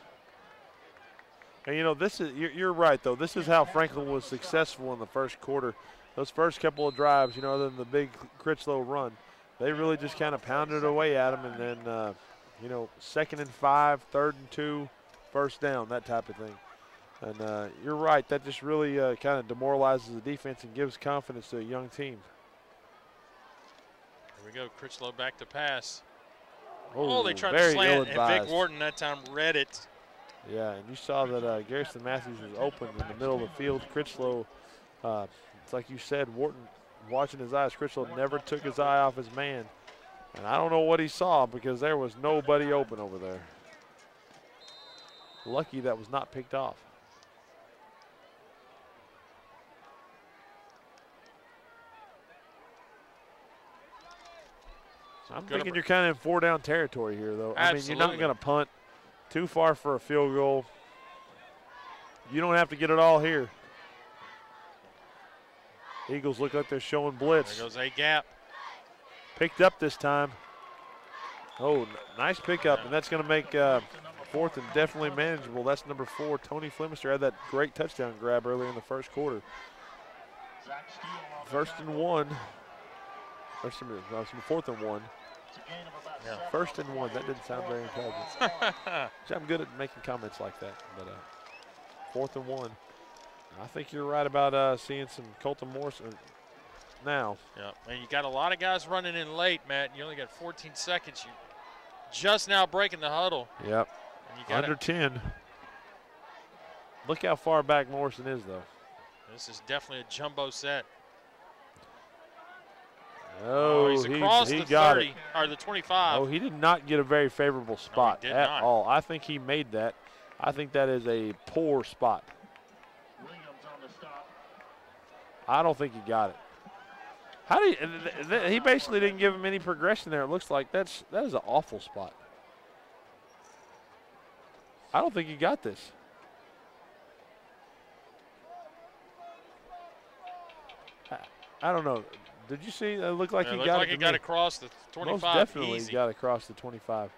And, you know, this is you're right, though. This is how Franklin was successful in the first quarter. Those first couple of drives, you know, other than the big Critchlow run, they really just kind of pounded away at him. And then, you know, 2nd and 5, 3rd and 2, first down, that type of thing. And you're right. That just really kind of demoralizes the defense and gives confidence to a young team. Here we go. Critchlow back to pass. Oh, they tried to very slant, and Vic ill-advised. Wharton that time read it. Yeah, and you saw that Garrison Matthews was open in the middle of the field. Critchlow, it's like you said, Wharton watching his eyes. Critchlow never took his eye off his man. And I don't know what he saw because there was nobody open over there. Lucky that was not picked off. I'm thinking you're kind of in 4-down territory here, though. Absolutely. I mean, you're not going to punt too far for a field goal. You don't have to get it all here. Eagles look like they're showing blitz. There goes a gap. Picked up this time. Oh, nice pickup, and that's going to make fourth and definitely manageable. That's number 4, Tony Flemister, had that great touchdown grab earlier in the first quarter. First and 1. Fourth and 1. Yeah. First and 1. That didn't sound very intelligent. See, I'm good at making comments like that. But fourth and 1. I think you're right about seeing some Colton Morris now. Yeah, and you got a lot of guys running in late, Matt. You only got 14 seconds. You just now breaking the huddle. Yep. And you Under 10. Look how far back Morrison is, though. This is definitely a jumbo set. Oh, he's across he the got 30 it. or the 25. Oh, he did not get a very favorable spot did at not. all. I think he made that. I think that is a poor spot. Williams on the stop. I don't think he got it. How do you, he basically didn't give him any progression there. It looks like that is an awful spot. I don't think he got this. I don't know. Did you see? It looked like Yeah, he looked got like it. he got across the 25. Most definitely easy. got across the 25.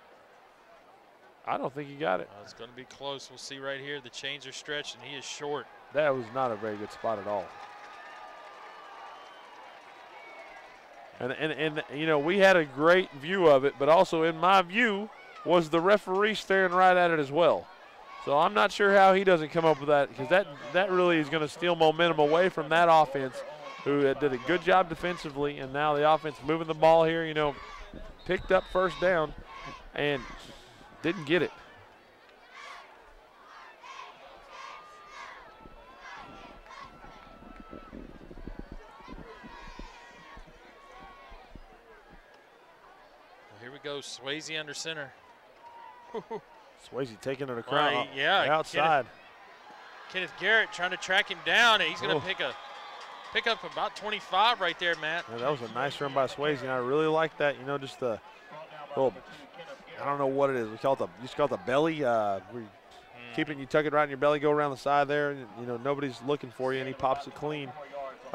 I don't think he got it. It's going to be close. We'll see right here. The chains are stretched, and he is short. That was not a very good spot at all. And you know, we had a great view of it, but also in my view was the referee staring right at it as well. So I'm not sure how he doesn't come up with that, because that really is going to steal momentum away from that offense, who did a good job defensively, and now the offense moving the ball here, you know, picked up first down and didn't get it. Here we go, Swayze under center. Swayze taking it across, Right, yeah, outside. Kenneth Garrett trying to track him down, and he's going to pick up about 25 right there, Matt. Yeah, that was a nice run by Swayze, and I really like that. You know, just the little, I don't know what it is. We call it you just call it the belly. You tuck it right in your belly, go around the side there, and you know nobody's looking for you, and he pops it clean.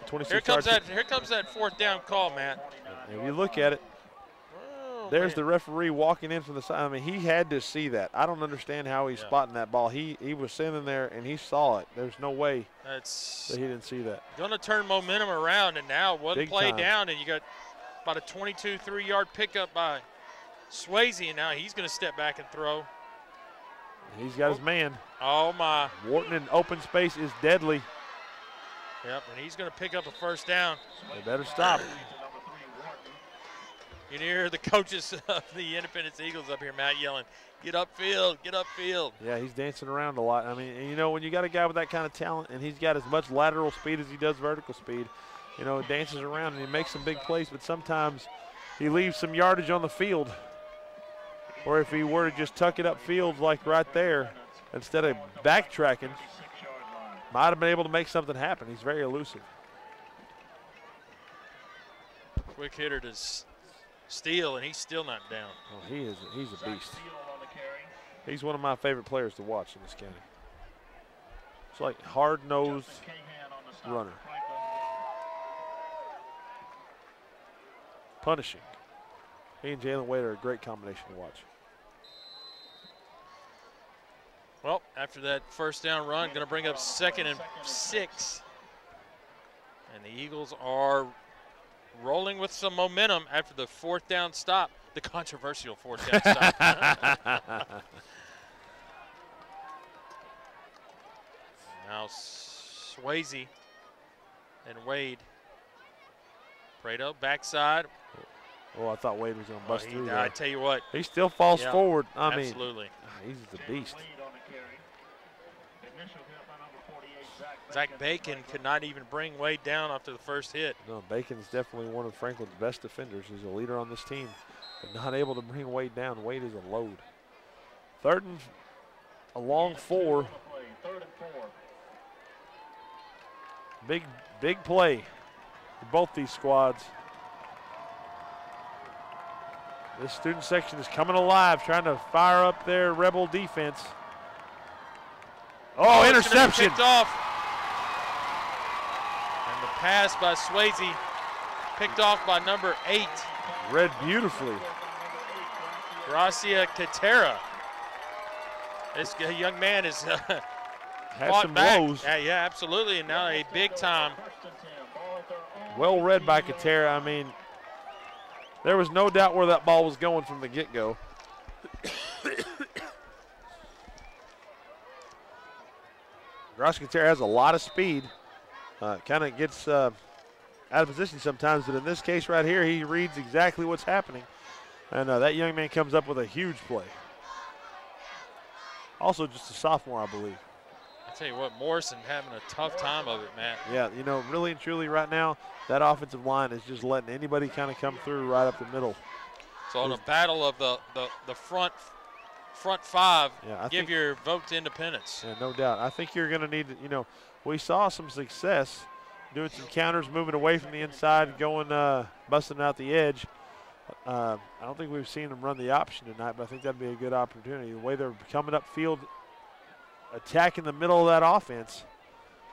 26 yards. Here comes that fourth down call, Matt. If you look at it, there's the referee walking in from the side. I mean, he had to see that. I don't understand how he's spotting that ball. He was standing there and he saw it. There's no way that he didn't see that. Going to turn momentum around, and now one Big play time. down, and you got about a 23-yard pickup by Swayze, and now he's going to step back and throw. He's got his man. Oh, my. Wharton in open space is deadly. Yep, and he's going to pick up a first down. They better stop. You can hear the coaches of the Independence Eagles up here, Matt, yelling, "Get upfield, get upfield." Yeah, he's dancing around a lot. I mean, and you know, when you got a guy with that kind of talent and he's got as much lateral speed as he does vertical speed, you know, dances around and he makes some big plays, but sometimes he leaves some yardage on the field. Or if he were to just tuck it upfield like right there, instead of backtracking, might have been able to make something happen. He's very elusive. Quick hitter to steal, and he's still not down. Oh, he's a beast. He's one of my favorite players to watch in this county. It's like hard-nosed runner. Punishing. He and Jalen Wade are a great combination to watch. Well, after that first down run, going to bring up 2nd and 6. And the Eagles are rolling with some momentum after the fourth down stop, the controversial fourth down stop. Now Swayze and Wade. Prado backside. Oh, I thought Wade was going to bust through there. I tell you what. He still falls Yeah, forward. I mean, absolutely. He's the beast. Zach Bacon could not even bring Wade down after the first hit. No, Bacon's definitely one of Franklin's best defenders. He's a leader on this team, but not able to bring Wade down. Wade is a load. Third and a long 4. Big play for both these squads. This student section is coming alive, trying to fire up their Rebel defense. Oh, interception. Picked off. And the pass by Swayze picked off by number 8. Read beautifully. Gracia Katera. This young man has Had fought some back. lows. Yeah, absolutely, and now a big time. Well read by Katera. I mean, there was no doubt where that ball was going from the get-go. Gracia Katera has a lot of speed. Kind of gets out of position sometimes, but in this case right here, he reads exactly what's happening. And that young man comes up with a huge play. Also just a sophomore, I believe. I tell you what, Morrison having a tough time of it, Matt. Yeah, you know, really and truly right now, that offensive line is just letting anybody kind of come through right up the middle. So in a battle of the front 5, yeah, give your vote to Independence. Yeah, no doubt. I think you're going to need, you know, we saw some success doing some counters, moving away from the inside, going, busting out the edge. I don't think we've seen them run the option tonight, but I think that'd be a good opportunity. The way they're coming upfield, attacking the middle of that offense,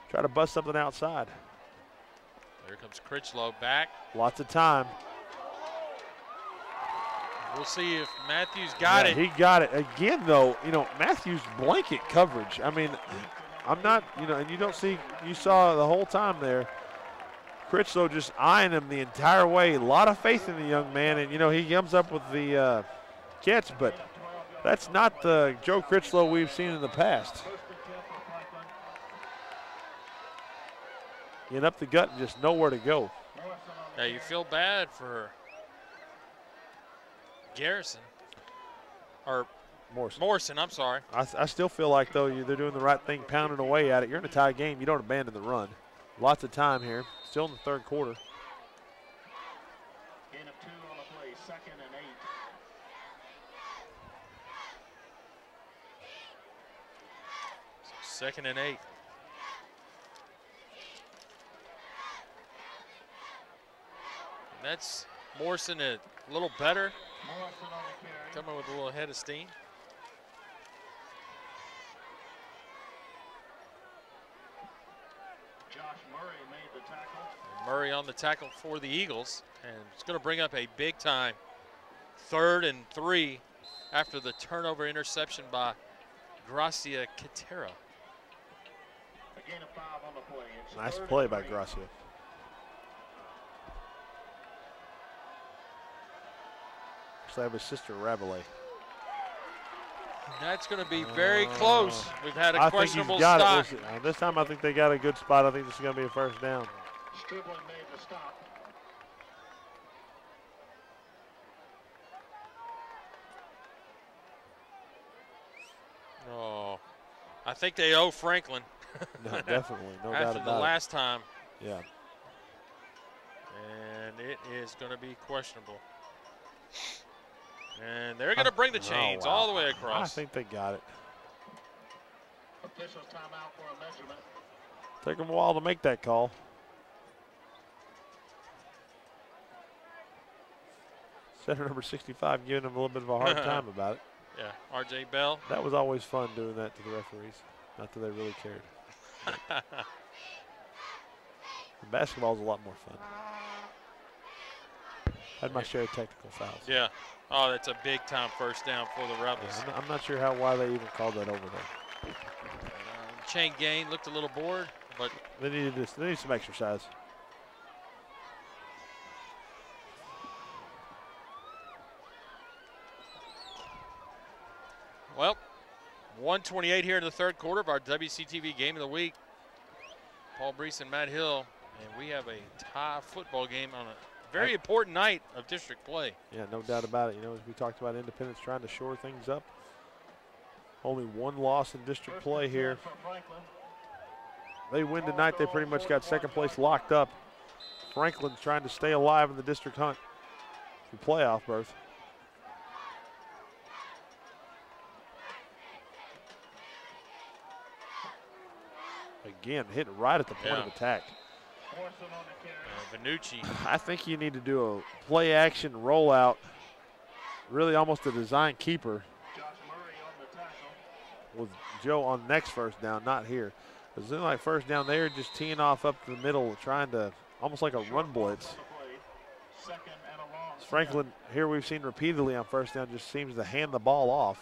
try to bust something outside. There comes Critchlow back. Lots of time. We'll see if Matthews got it. He got it. Again, though, you know, Matthews blanket coverage. I mean, I'm not, you know, and you don't see, you saw the whole time there, Critchlow just eyeing him the entire way. A lot of faith in the young man, and, you know, he comes up with the catch, but that's not the Joe Critchlow we've seen in the past. Get up the gut and just nowhere to go. Yeah, you feel bad for Garrison, or Morrison, I'm sorry. I still feel like, though, they're doing the right thing, pounding away at it. You're in a tie game. You don't abandon the run. Lots of time here. Still in the third quarter. Gain of 2 on the play, 2nd and 8. So 2nd and 8. And that's Morrison a little better. Morrison on the carry. Coming with a little head of steam. Josh Murray made the tackle. Murray on the tackle for the Eagles, and it's going to bring up a big time 3rd and 3 after the turnover interception by Gracia Katera. A gain of 5 on the play. It's Nice 3rd play and by 3. Gracia. Looks like his sister Rabelais. That's going to be very close. We've had a I think questionable he's got stop. it. This time I think they got a good spot. I think this is going to be a first down. Stribling made the stop. Oh, I think they owe Franklin. No, definitely. No doubt After about the it. last time. Yeah. And it is going to be questionable. And they're going to bring the chains all the way I across. think they got it. Officials timeout for a measurement. Took them a while to make that call. Center number 65 giving them a little bit of a hard time about it. Yeah, R.J. Bell. That was always fun doing that to the referees. Not that they really cared. Basketball's a lot more fun. Had my share of technical fouls. Yeah. Oh, that's a big time first down for the Rebels. Yeah, I'm not sure why they even called that over there. Chain Gain looked a little bored, but They needed some exercise. well, 1:28 here in the third quarter of our WCTV Game of the Week. Paul Brees and Matt Hill, and we have a tie football game on a Very important night of district play. Yeah, no doubt about it. You know, as we talked about, Independence trying to shore things up. Only one loss in district play here. They win tonight, they pretty much got second place locked up. Franklin's trying to stay alive in the district hunt for playoff berth. Again, hit right at the point of attack. Vanucci. I think you need to do a play action rollout, really almost a design keeper with Joe on next first down, not here. It's like first down there, just teeing off up the middle, trying to, almost like a run blitz. Franklin, here we've seen repeatedly on first down, just seems to hand the ball off.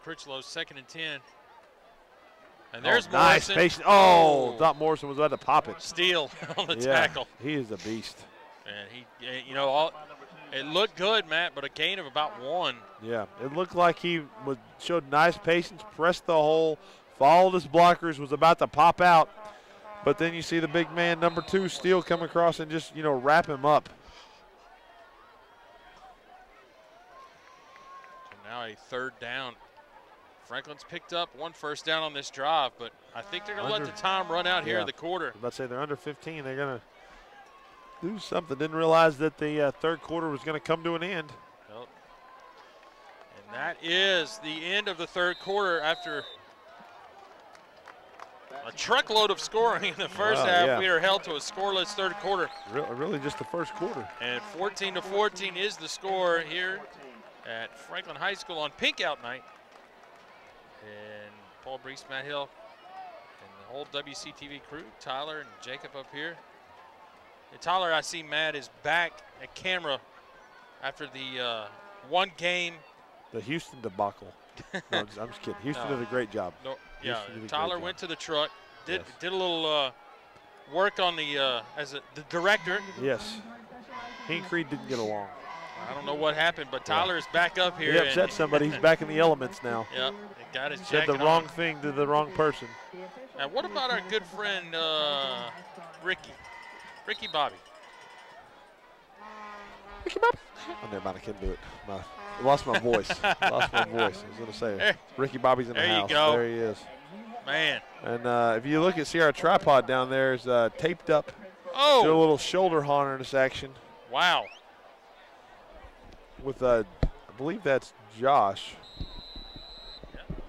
Critchlow, 2nd and 10. And there's nice Morrison. Patient. Oh, thought Morrison was about to pop it. Steal on the tackle. He is a beast. And he, you know, it looked good, Matt, but a gain of about 1. Yeah, it looked like he showed nice patience, pressed the hole, followed his blockers, was about to pop out. But then you see the big man, number 2, Steele, come across and just, you know, wrap him up. So now a 3rd down. Franklin's picked up 1 first down on this drive, but I think they're going to let the time run out here in the quarter. I was about to say they're under 15. They're going to do something. Didn't realize that the third quarter was going to come to an end. Yep. And that is the end of the 3rd quarter after a truckload of scoring in the first half. Yeah. We are held to a scoreless 3rd quarter. Really just the first quarter. And 14-14 is the score here at Franklin High School on Pink Out Night. And Paul Brees, Matt Hill, and the whole WCTV crew, Tyler and Jacob up here. And Tyler, I see Matt is back at camera after the one game. The Houston debacle. No, I'm just kidding. Houston did a great job. No, yeah, Tyler went to the truck, did a little work on the the director. Yes. He and Creed didn't get along. I don't know what happened, but Tyler is back up here. He upset somebody. He's back in the elements now. Yep, got his said jacket the wrong on. thing to the wrong person. Now, what about our good friend Ricky Bobby? Ricky Bobby. Oh, never mind. I couldn't do it. I lost my voice. Lost my voice. I was going to say it. Ricky Bobby's in the house. There you go. There he is. Man. And if you look at, see our tripod down there is taped up. Oh. Do a little shoulder harness action. Wow. With, I believe that's Josh. Yep.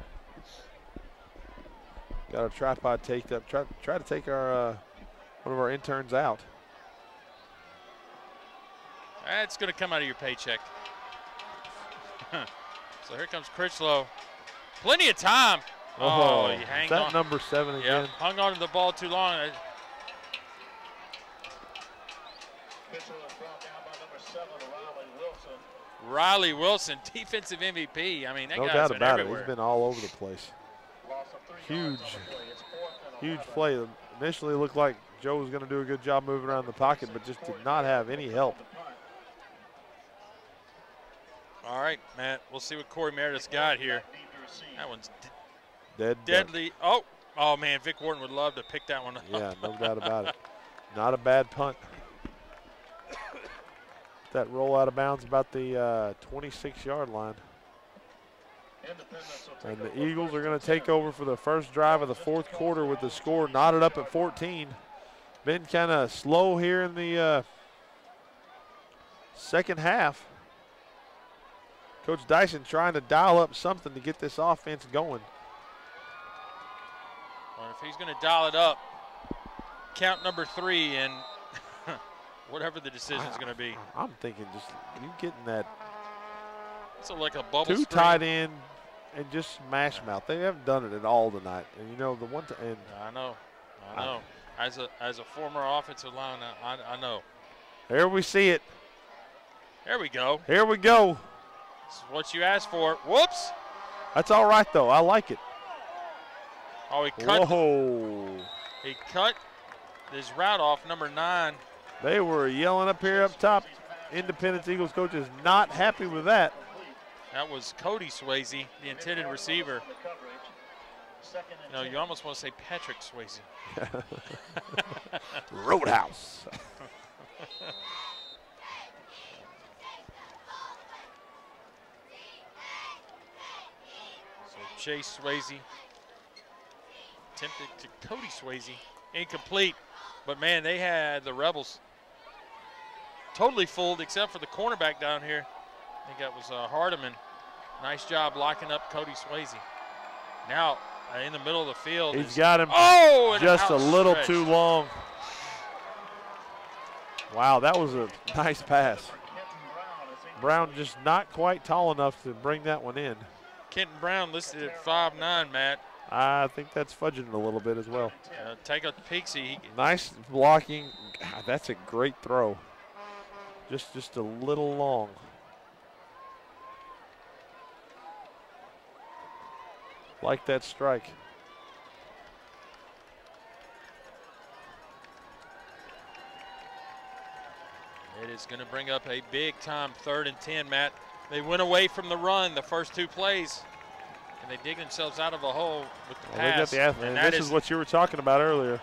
Got our tripod taped up. Try to take our one of our interns out. That's going to come out of your paycheck. So here comes Critchlow. Plenty of time. Oh, he hangs on. Is that number 7 again? Yep, hung on to the ball too long. Riley Wilson, defensive MVP. I mean, that no guy's doubt been about everywhere. it. He's been all over the place. Huge play. Initially looked like Joe was going to do a good job moving around the pocket, but just did not have any help. All right, Matt, we'll see what Corey Meredith's got here. That one's deadly. Oh, man, Vic Wharton would love to pick that one up. Yeah, no doubt about it. Not a bad punt. That roll out of bounds about the 26-yard line. And the Eagles are going to take over for the first drive of the 4th quarter with the score knotted up at 14. Been kind of slow here in the second half. Coach Dyson trying to dial up something to get this offense going. Well, if he's going to dial it up, count number 3 and whatever the decision's going to be. I'm thinking just you getting that it's like a bubble 2 screen. tight end and just smash them out. They haven't done it at all tonight. And you know the one and I know. As a former offensive lineman, I know. Here we see it. There we go. Here we go. This is what you asked for. Whoops. That's all right though. I like it. Oh, he cut. Whoa. He cut his route off, number 9. They were yelling up here up top. Independence Eagles coach is not happy with that. That was Cody Swayze, the intended receiver. No, you almost want to say Patrick Swayze. Roadhouse. So Chase Swayze attempted to Cody Swayze. Incomplete. But, man, they had the Rebels totally fooled except for the cornerback down here. I think that was Hardiman. Nice job locking up Cody Swayze. Now, in the middle of the field. He's got him just a little too long. Wow, that was a nice pass. Brown just not quite tall enough to bring that one in. Kenton Brown listed at 5'9", Matt. I think that's fudging a little bit as well. Take a peek, see. Nice blocking. God, that's a great throw. Just a little long. Like that strike. It is going to bring up a big-time 3rd and 10, Matt. They went away from the run the first 2 plays, and they dig themselves out of a hole with the pass. They got the athlete. And this is what you were talking about earlier.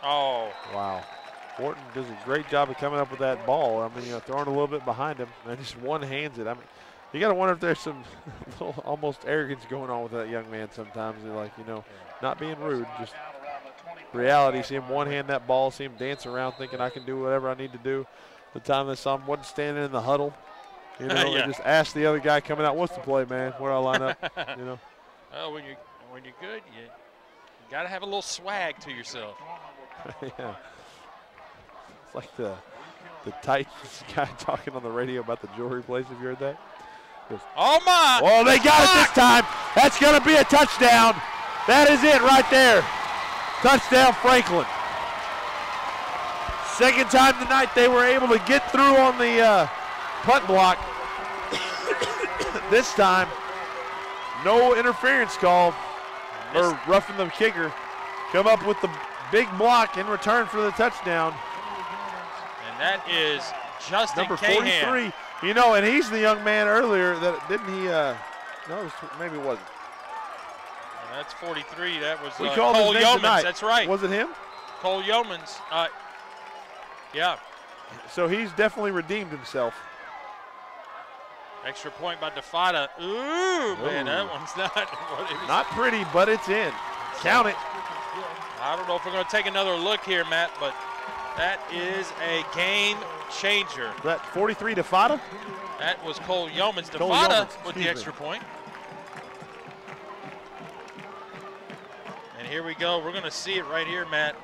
Oh. Wow. Wharton does a great job of coming up with that ball. I mean, throwing a little bit behind him, and just one-hands it. I mean, you got to wonder if there's some little almost arrogance going on with that young man sometimes. They're like, not being rude, just reality. See him one-hand that ball, see him dance around thinking I can do whatever I need to do. The time that some wasn't standing in the huddle, Yeah. and just ask the other guy coming out, what's the play, man? Where I line up, Oh, when you're good, you got to have a little swag to yourself. Yeah. It's like the Titans guy talking on the radio about the jewelry place. Have you heard that? Oh, my. Oh, they got it this time. That's going to be a touchdown. That is it right there. Touchdown, Franklin. Second time tonight they were able to get through on the punt block. This time, no interference call or roughing the kicker. Come up with the big block in return for the touchdown. And that is Justin Number Cahan. 43. And he's the young man earlier that didn't he? No, maybe it wasn't. And that's 43. That was We called Cole his name Yeomans. tonight. That's right. Was it him? Cole Yeomans. Yeah. So he's definitely redeemed himself. Extra point by DeFada. Ooh, man, that one's not what it was. Not pretty, but it's in. Count it. I don't know if we're going to take another look here, Matt, but that is a game changer. That 43 DeFada? That was Cole Yeomans. Cole DeFada Yeomans, with the excuse extra point. And here we go. We're going to see it right here, Matt.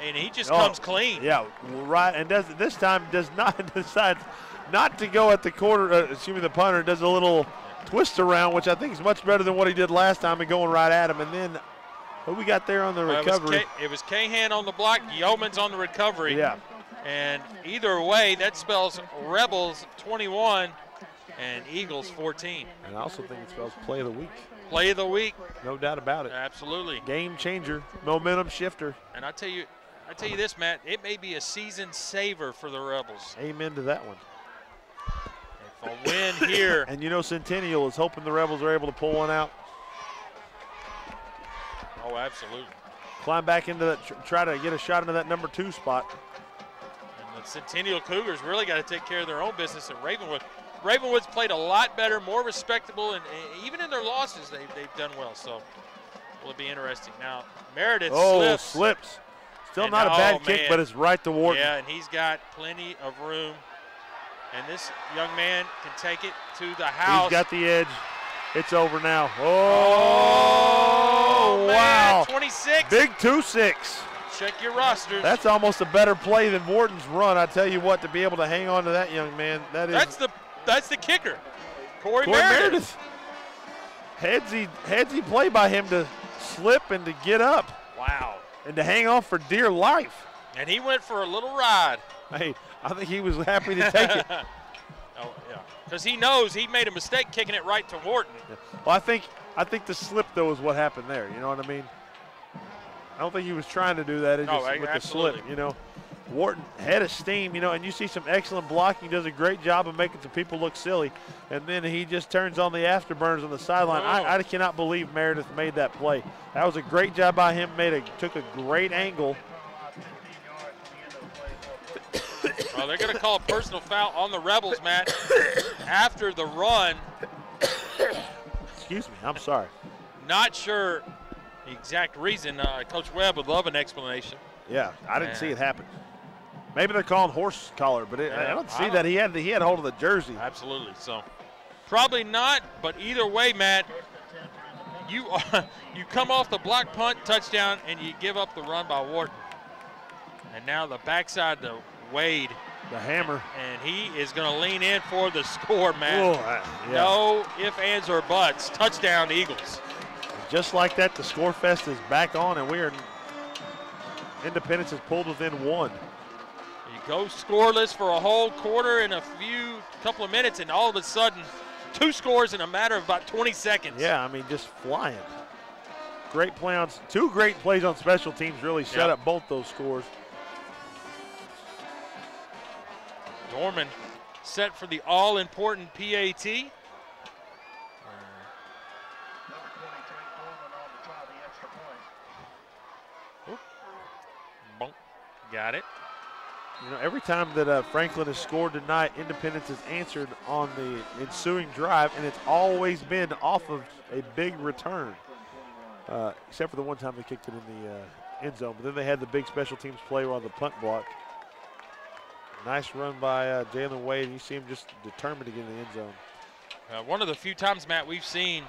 And he just comes clean. Yeah, right. And this time does not decide not to go at the the punter. Does a little twist around, which I think is much better than what he did last time and going right at him. And then who we got there on the recovery? It was Cahan on the block, Yeomans on the recovery. Yeah. And either way, that spells Rebels 21 and Eagles 14. And I also think it spells play of the week. Play of the week. No doubt about it. Absolutely. Game changer, momentum shifter. And I tell you this, Matt, it may be a season saver for the Rebels. Amen to that one. If a win here. And Centennial is hoping the Rebels are able to pull one out. Oh, absolutely. Climb back into that, try to get a shot into that number 2 spot. And the Centennial Cougars really got to take care of their own business at Ravenwood. Ravenwood's played a lot better, more respectable, and even in their losses, they've done well. So will it be interesting. Now, Meredith slips. Still not a bad kick, but it's right to Wharton. Yeah, and he's got plenty of room. And this young man can take it to the house. He's got the edge. It's over now. Oh, wow. 26. Big 2-6. Check your rosters. That's almost a better play than Wharton's run. I tell you what, to be able to hang on to that young man, that's the kicker. Corey Meredith. Headsy play by him to slip and to get up. Wow. And to hang on for dear life. And he went for a little ride. Hey, I think he was happy to take it. Oh, yeah. Because he knows he made a mistake kicking it right to Wharton. Yeah. Well, I think the slip, though, is what happened there. You know what I mean? I don't think he was trying to do that. With absolutely. the slip, Wharton head of steam, you know, and you see some excellent blocking. Does a great job of making some people look silly, and then he just turns on the afterburners on the sideline. I cannot believe Meredith made that play. That was a great job by him. Took a great angle. Well, they're going to call a personal foul on the Rebels, Matt, after the run. Excuse me, I'm sorry. Not sure the exact reason. Coach Webb would love an explanation. Yeah, I didn't see it happen. Maybe they're calling horse collar, but I don't see that. He had hold of the jersey. Absolutely. So probably not, but either way, Matt, you come off the block punt touchdown and you give up the run by Wharton. And now the backside to Wade. The hammer. And he is going to lean in for the score, Matt. Ooh, yeah. No ifs, ands, or buts. Touchdown, Eagles. Just like that, the score fest is back on, and Independence is pulled within one. You go scoreless for a whole quarter and a couple of minutes, and all of a sudden, 2 scores in a matter of about 20 seconds. Yeah, I mean, just flying. Great play on, 2 great plays on special teams really set up both those scores. Dorman set for the all-important PAT. Got it. You know, every time that Franklin has scored tonight, Independence has answered on the ensuing drive, and it's always been off of a big return, except for the one time they kicked it in the end zone. But then they had the big special teams play on the punt block. Nice run by Jalen Wade. You see him just determined to get in the end zone. One of the few times, Matt, we've seen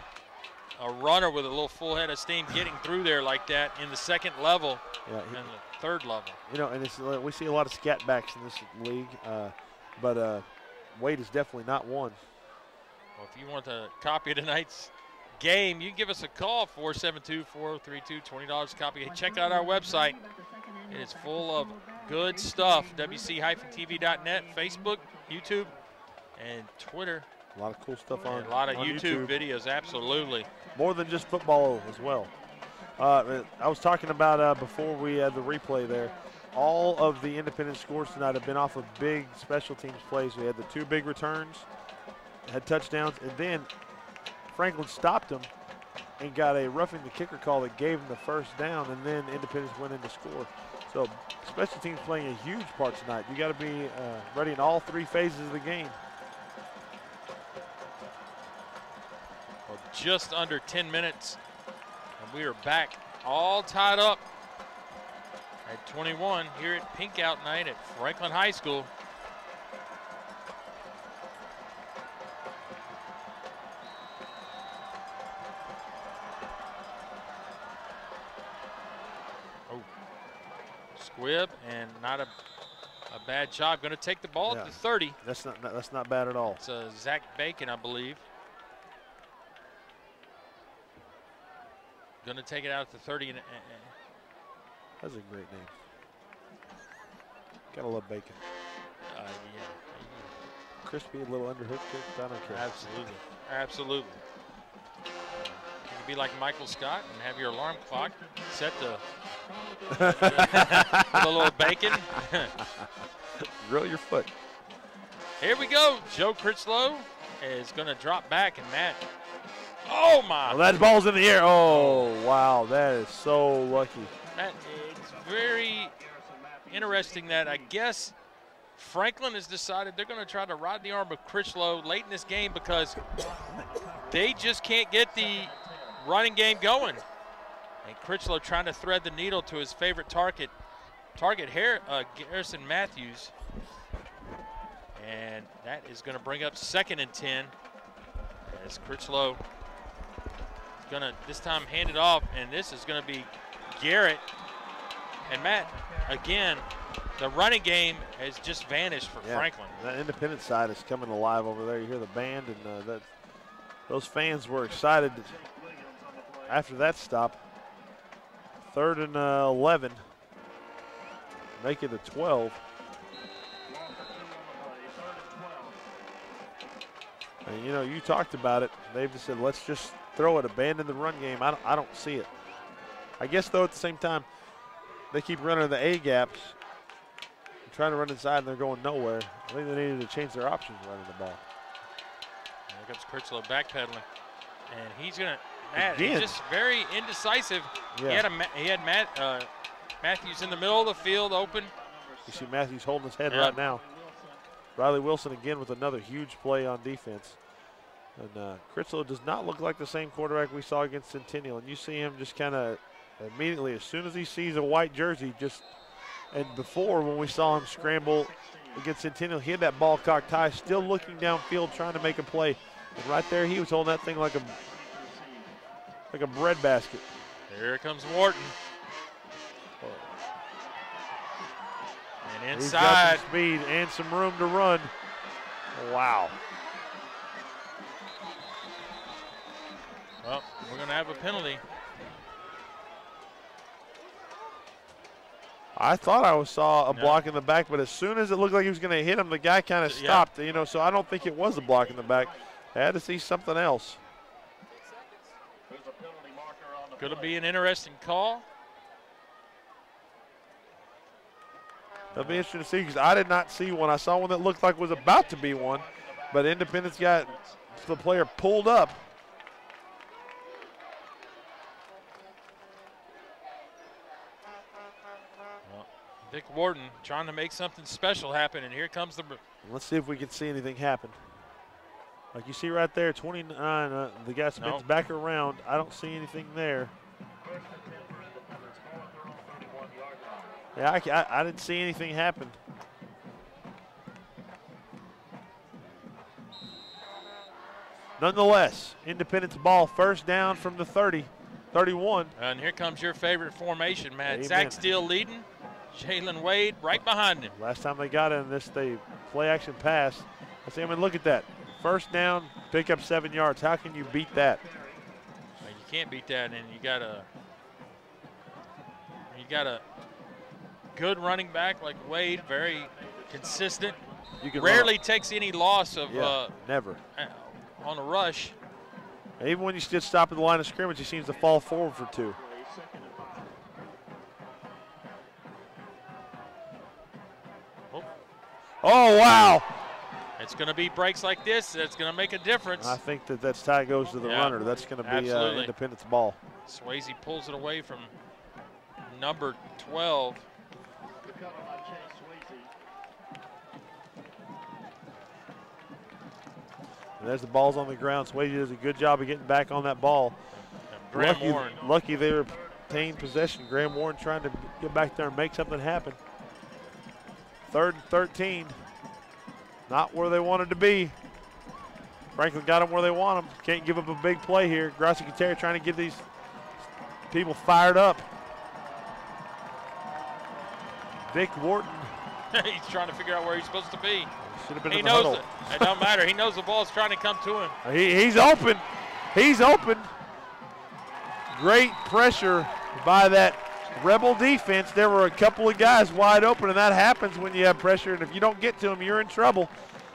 a runner with a little full head of steam getting through there like that in the second level and the third level. You know, and we see a lot of scat backs in this league, but Wade is definitely not one. Well, if you want a copy of tonight's game, you can give us a call, 472-4032, $20 copy. Hey, check out our website. It is full of good stuff, wc-tv.net, Facebook, YouTube, and Twitter. A lot of cool stuff on. And a lot of YouTube videos, absolutely. More than just football as well. I was talking about before we had the replay there. All of the Independent scores tonight have been off of big special teams plays. We had the 2 big returns, had touchdowns, and then Franklin stopped them and got a roughing the kicker call that gave him the first down, and then Independence went in to score. So special teams playing a huge part tonight. You got to be ready in all 3 phases of the game. Well, just under 10 minutes, and we are back all tied up at 21 here at Pink Out Night at Franklin High School. Squibb, and not a bad job. Going to take the ball at the 30. That's not bad at all. It's Zach Bacon, I believe. Going to take it out at the 30. That's a great name. Gotta love Bacon. Yeah. Crispy, a little underhook kick. I don't care. Absolutely. Absolutely. You can be like Michael Scott and have your alarm clock set to with a little bacon. Grill your foot. Here we go. Joe Critchlow is going to drop back, and Matt. Oh, my. Well, that ball's in the air. Oh, wow. That is so lucky. Matt, it's very interesting that I guess Franklin has decided they're going to try to ride the arm of Critchlow late in this game because they just can't get the running game going. And Critchlow trying to thread the needle to his favorite target Garrison Matthews. And that is going to bring up 2nd and 10 as Critchlow is going to this time hand it off, and this is going to be Garrett. And Matt, again, the running game has just vanished for Franklin. That Independent side is coming alive over there. You hear the band, and those fans were excited after that stop. 3rd and 11. Make it a 12. And you know, you talked about it. They've just said, let's just throw it, abandon the run game. I don't see it. I guess, though, at the same time, they keep running the A gaps. trying to run inside and they're going nowhere. I think they needed to change their options running the ball. There comes Critchlow backpedaling, and he's gonna. Matt, Again. he's just very indecisive. Yeah. He had Matthews in the middle of the field, open. You see Matthews holding his head Yeah. right now. Riley Wilson again with another huge play on defense. And Critchlow does not look like the same quarterback we saw against Centennial. And you see him just kind of immediately, as soon as he sees a white jersey, and before when we saw him scramble against Centennial, he had that ball cocked high, still looking downfield, trying to make a play. And right there, he was holding that thing like a breadbasket. Here comes Wharton. And He's got inside. some speed and some room to run. Wow. Well, we're going to have a penalty. I thought I saw a No. block in the back, but as soon as it looked like he was going to hit him, the guy kind of Yeah. stopped, so I don't think it was a block in the back. I had to see something else. There's a penalty marker on the Going to play. be an interesting call. That'll be interesting to see because I did not see one. I saw one that looked like was about to be one, but Independence got the player pulled up. Dick Wharton trying to make something special happen, and here comes the. Let's see if we can see anything happen. Like you see right there, 29, the guy spins Nope. back around. I don't see anything there. First and 10 for Independence. Ball at their own 31-yard line. Yeah, I didn't see anything happen. Nonetheless, Independence ball, first down from the 30, 31. And here comes your favorite formation, Matt. Amen. Zach Steele leading. Jalen Wade right behind him. Last time they got in this, they play action pass. I mean, look at that. First down, pick up 7 yards. How can you beat that? Well, you can't beat that, and you got a good running back like Wade, very consistent. You can Rarely takes any loss of never. on a rush. Even when you just stop at the line of scrimmage, he seems to fall forward for 2. Second and 5. Oh, wow. It's going to be breaks like this that's going to make a difference. I think that's tie goes to the Yeah, runner. That's going to be absolutely. Independence ball. Swayze pulls it away from number 12. The cover by Chase Swayze. And there's the ball's on the ground. Swayze does a good job of getting back on that ball. And Graham Warren. Lucky they retained possession. Graham Warren trying to get back there and make something happen. 3rd and 13. Not where they wanted to be. Franklin got them where they want them. Can't give up a big play here. Grassi Katera trying to get these people fired up. Vic Wharton. He's trying to figure out where he's supposed to be. Should have been He in the knows huddle. it. It don't matter. He knows the ball's trying to come to him. He's open. He's open. Great pressure by that Rebel defense. There were a couple of guys wide open, and that happens when you have pressure, and if you don't get to them, you're in trouble.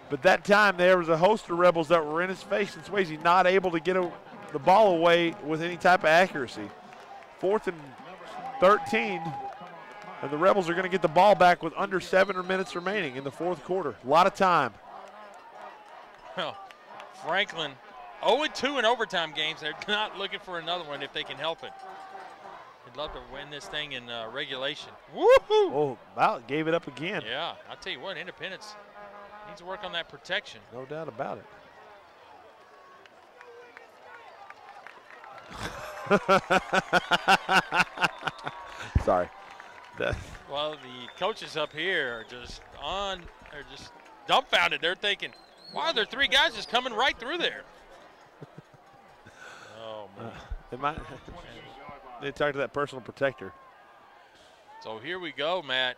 But that time, there was a host of Rebels that were in his face, and Swayze not able to get the ball away with any type of accuracy. 4th and 13, and the Rebels are going to get the ball back with under 7 minutes remaining in the 4th quarter. A lot of time. Well, Franklin 0-2 in overtime games. They're not looking for another one if they can help it. They'd love to win this thing in regulation. Woohoo! Oh, about gave it up again. Yeah, I'll tell you what, Independence needs to work on that protection. No doubt about it. Sorry. Well, the coaches up here are just dumbfounded. They're thinking, why are there 3 guys just coming right through there? Oh, man. They talked to that personal protector. So here we go, Matt.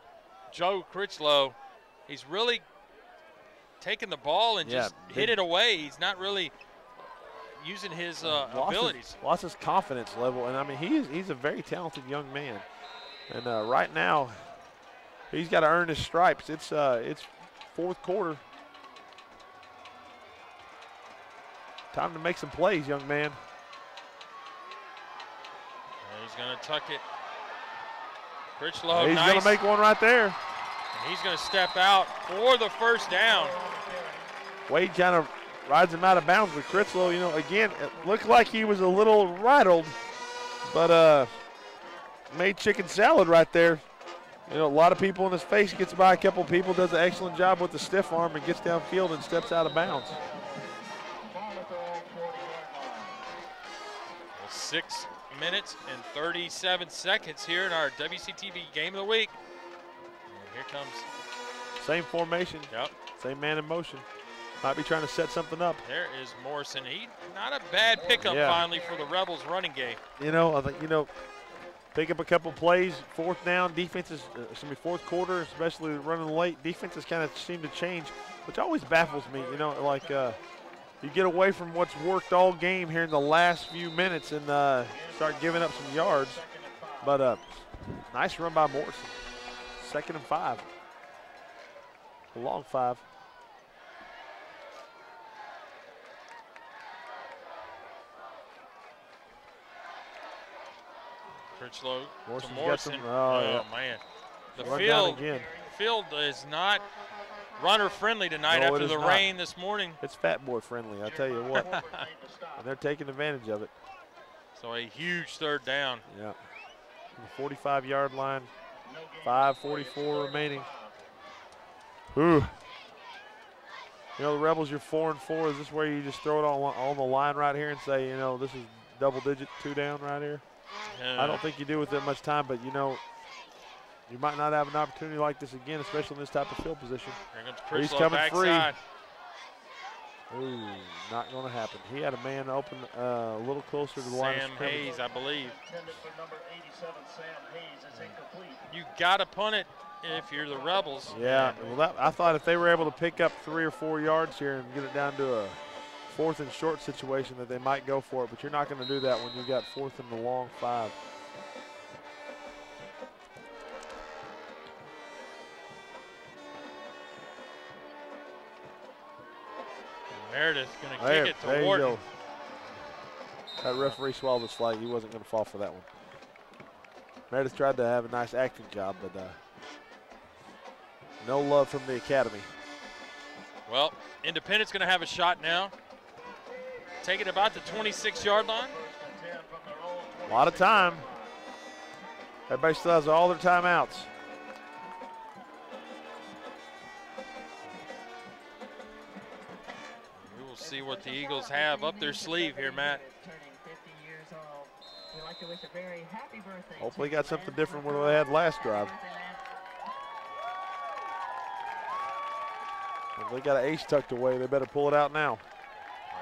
Joe Critchlow, he's really taking the ball and just hit it away. He's not really using his abilities. Lost his confidence level, and I mean he's a very talented young man. And right now, he's got to earn his stripes. It's 4th quarter. Time to make some plays, young man. And he's going to tuck it. Critchlow, He's nice. going to make one right there. And he's going to step out for the first down. Wade kind of rides him out of bounds with Critchlow. You know, again, it looked like he was a little rattled, but made chicken salad right there. You know, a lot of people in his face, gets by a couple people, does an excellent job with the stiff arm and gets downfield and steps out of bounds. 6 minutes and 37 seconds here in our WCTV Game of the Week. And here comes. Same formation. Yep. Same man in motion. Might be trying to set something up. There is Morrison. Not a bad pickup finally for the Rebels running game. You know, I think, pick up a couple plays, fourth down, defenses, fourth quarter, especially running late, defenses kind of seem to change, which always baffles me. You know, like you get away from what's worked all game here in the last few minutes and start giving up some yards. But nice run by Morrison. 2nd and 5. A long 5. Critchlow to Morrison's Morrison. got some, oh man. The Run down again. field is not runner friendly tonight after the rain this morning. It's fat boy friendly, I tell you what. And they're taking advantage of it. So a huge 3rd down. Yeah. The 45-yard line, 5:44 remaining. Ooh. You know, the Rebels, you're 4-4. Is this where you just throw it on the line right here and say, this is double-digit 2 down right here? I don't think you do with that much time, but you might not have an opportunity like this again, especially in this type of field position. He's coming free. Ooh, not going to happen. He had a man open a little closer to the line of scrimmage. Sam Hayes, I believe. For number 87, Sam Hayes is incomplete. You got to punt it if you're the Rebels. Yeah, well, I thought if they were able to pick up 3 or 4 yards here and get it down to a 4th and short situation that they might go for it, but you're not going to do that when you got 4th and the long 5. Meredith going to kick it to Wharton. That referee swallowed his flag. He wasn't going to fall for that one. Meredith tried to have a nice acting job, but no love from the academy. Well, Independent's going to have a shot now. Taking about the 26-yard line. A lot of time. Everybody still has all their timeouts. We will see what the Eagles have up their sleeve here, Matt. Hopefully got something different than what they had last drive. If they got an ace tucked away, they better pull it out now.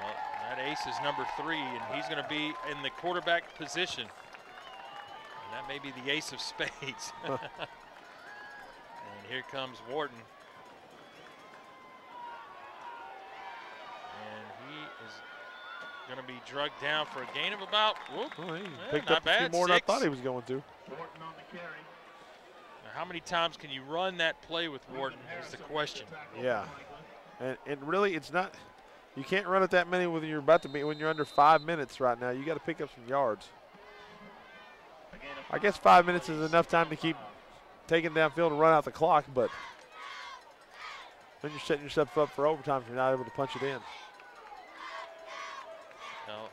Well, that ace is number 3, and he's going to be in the quarterback position. And that may be the ace of spades. And here comes Wharton. And he is going to be drugged down for a gain of about, he picked up a few more than I thought he was going to. Wharton on the carry. Now, how many times can you run that play with Wharton is the question. Yeah. And really, it's not. You can't run it that many when you're under 5 minutes right now. You got to pick up some yards. I guess 5 minutes is enough time to keep taking downfield and run out the clock, but then you're setting yourself up for overtime if you're not able to punch it in. Now,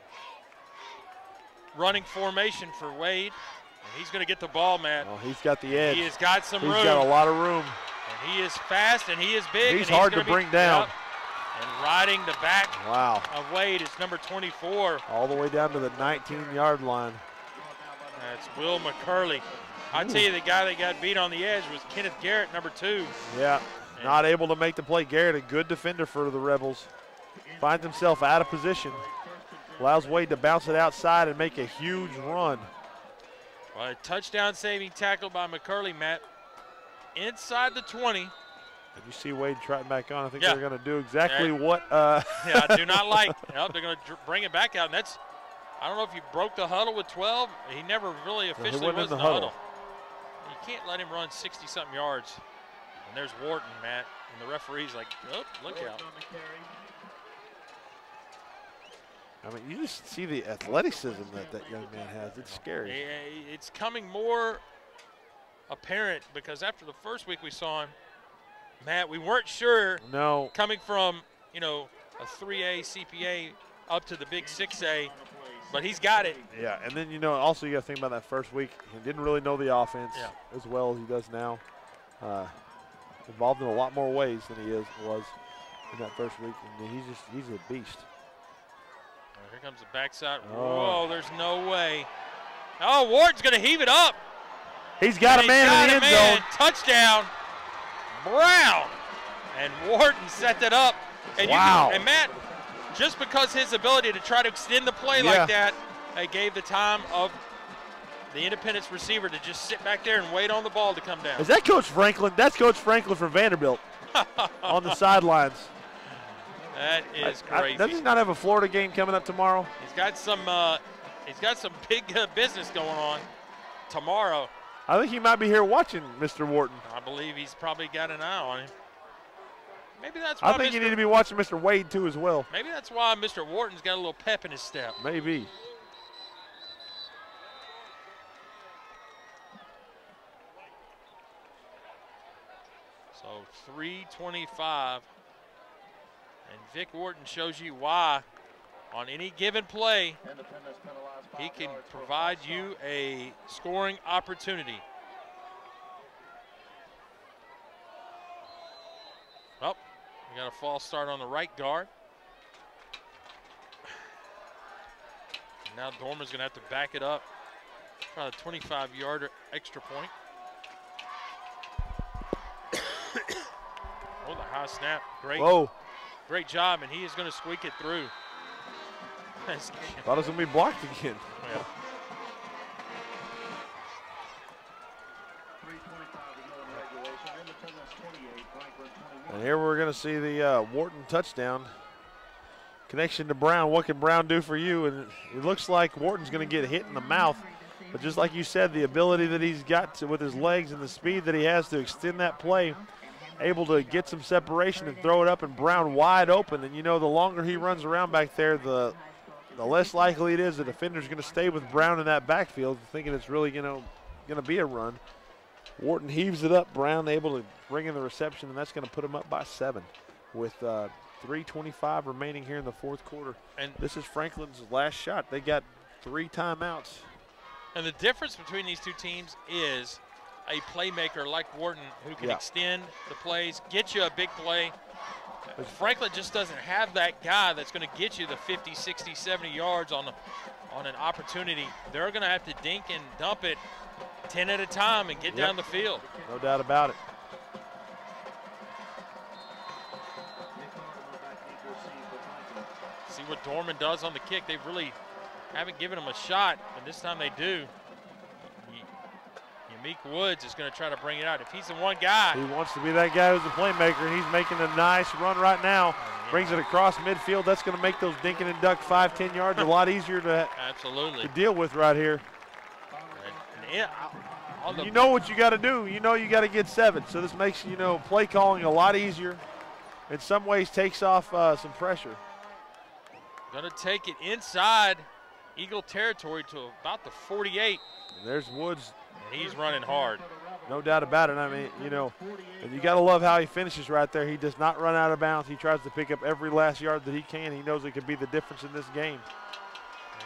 running formation for Wade, and he's going to get the ball, Matt. Oh, he's got the edge. He has got some room. He's got a lot of room. And he is fast and he is big. He's hard to bring down. Yep. And riding the back of Wade is number 24. All the way down to the 19-yard line. That's Will McCurley. I tell you, the guy that got beat on the edge was Kenneth Garrett, number 2. Yeah, not able to make the play. Garrett, a good defender for the Rebels. Finds himself out of position. Allows Wade to bounce it outside and make a huge run. Well, a touchdown-saving tackle by McCurley, Matt. Inside the 20. Did you see Wade trotting back on? I think they're going to do exactly what. Yeah, I do not like. They're going to bring it back out, and that's. I don't know if he broke the huddle with 12. He never really officially was in the huddle. You can't let him run 60-something yards. And there's Wharton, Matt, and the referee's like, oh, look out. I mean, you just see the athleticism that young man has. It's scary. It's coming more apparent because after the first week we saw him, Matt, we weren't sure. No. Coming from, you know, a 3A CPA up to the big 6A, but he's got it. Yeah, and then, you know, also you got to think about that first week. He didn't really know the offense as well as he does now. Involved in a lot more ways than he was in that first week. And he's a beast. Here comes the backside. Oh. Whoa, there's no way. Oh, Ward's going to heave it up. He's got a man in the end zone. Touchdown, Brown. And Wharton set that up. And wow. And Matt, just because his ability to try to extend the play like that, they gave the time of the Independence receiver to just sit back there and wait on the ball to come down. Is that Coach Franklin? That's Coach Franklin for Vanderbilt on the sidelines. That is crazy. Does he not have a Florida game coming up tomorrow? He's got some big business going on tomorrow. I think he might be here watching Mr. Wharton. I believe he's probably got an eye on him. Maybe that's why I think you need to be watching Mr. Wade too as well. Maybe that's why Mr. Wharton's got a little pep in his step. Maybe. So 3:25. And Vic Wharton shows you why on any given play he can provide you a scoring opportunity. Oh, we got a false start on the right guard. Now Dorman's going to have to back it up. Try a 25-yard extra point. Oh, the high snap. Great. Whoa. Great job, and he is going to squeak it through. Thought it was going to be blocked again. Yeah. And here we're going to see the Wharton touchdown. Connection to Brown. What can Brown do for you? And it looks like Wharton's going to get hit in the mouth. But just like you said, the ability that he's got with his legs and the speed that he has to extend that play, able to get some separation and throw it up, and Brown wide open. And, you know, the longer he runs around back there, the less likely it is the defender's going to stay with Brown in that backfield, thinking it's really going to be a run. Wharton heaves it up. Brown able to bring in the reception, and that's going to put him up by 7 with 3:25 remaining here in the fourth quarter. And this is Franklin's last shot. They got 3 timeouts. And the difference between these two teams is a playmaker like Wharton who can extend the plays, get you a big play. Franklin just doesn't have that guy that's going to get you the 50, 60, 70 yards on an opportunity. They're going to have to dink and dump it 10 at a time and get down the field. No doubt about it. See what Dorman does on the kick. They really haven't given him a shot, and this time they do. Meek Woods is going to try to bring it out. If he's the one guy. He wants to be that guy who's a playmaker, and he's making a nice run right now. Brings it across midfield. That's going to make those dink and duck 5-10 yards a lot easier to deal with right here. You know what you got to do. You know you got to get 7. So this makes, you know, play calling a lot easier. In some ways takes off some pressure. Going to take it inside Eagle territory to about the 48. And there's Woods. And he's running hard. No doubt about it. I mean, you know, and you got to love how he finishes right there. He does not run out of bounds. He tries to pick up every last yard that he can. He knows it could be the difference in this game.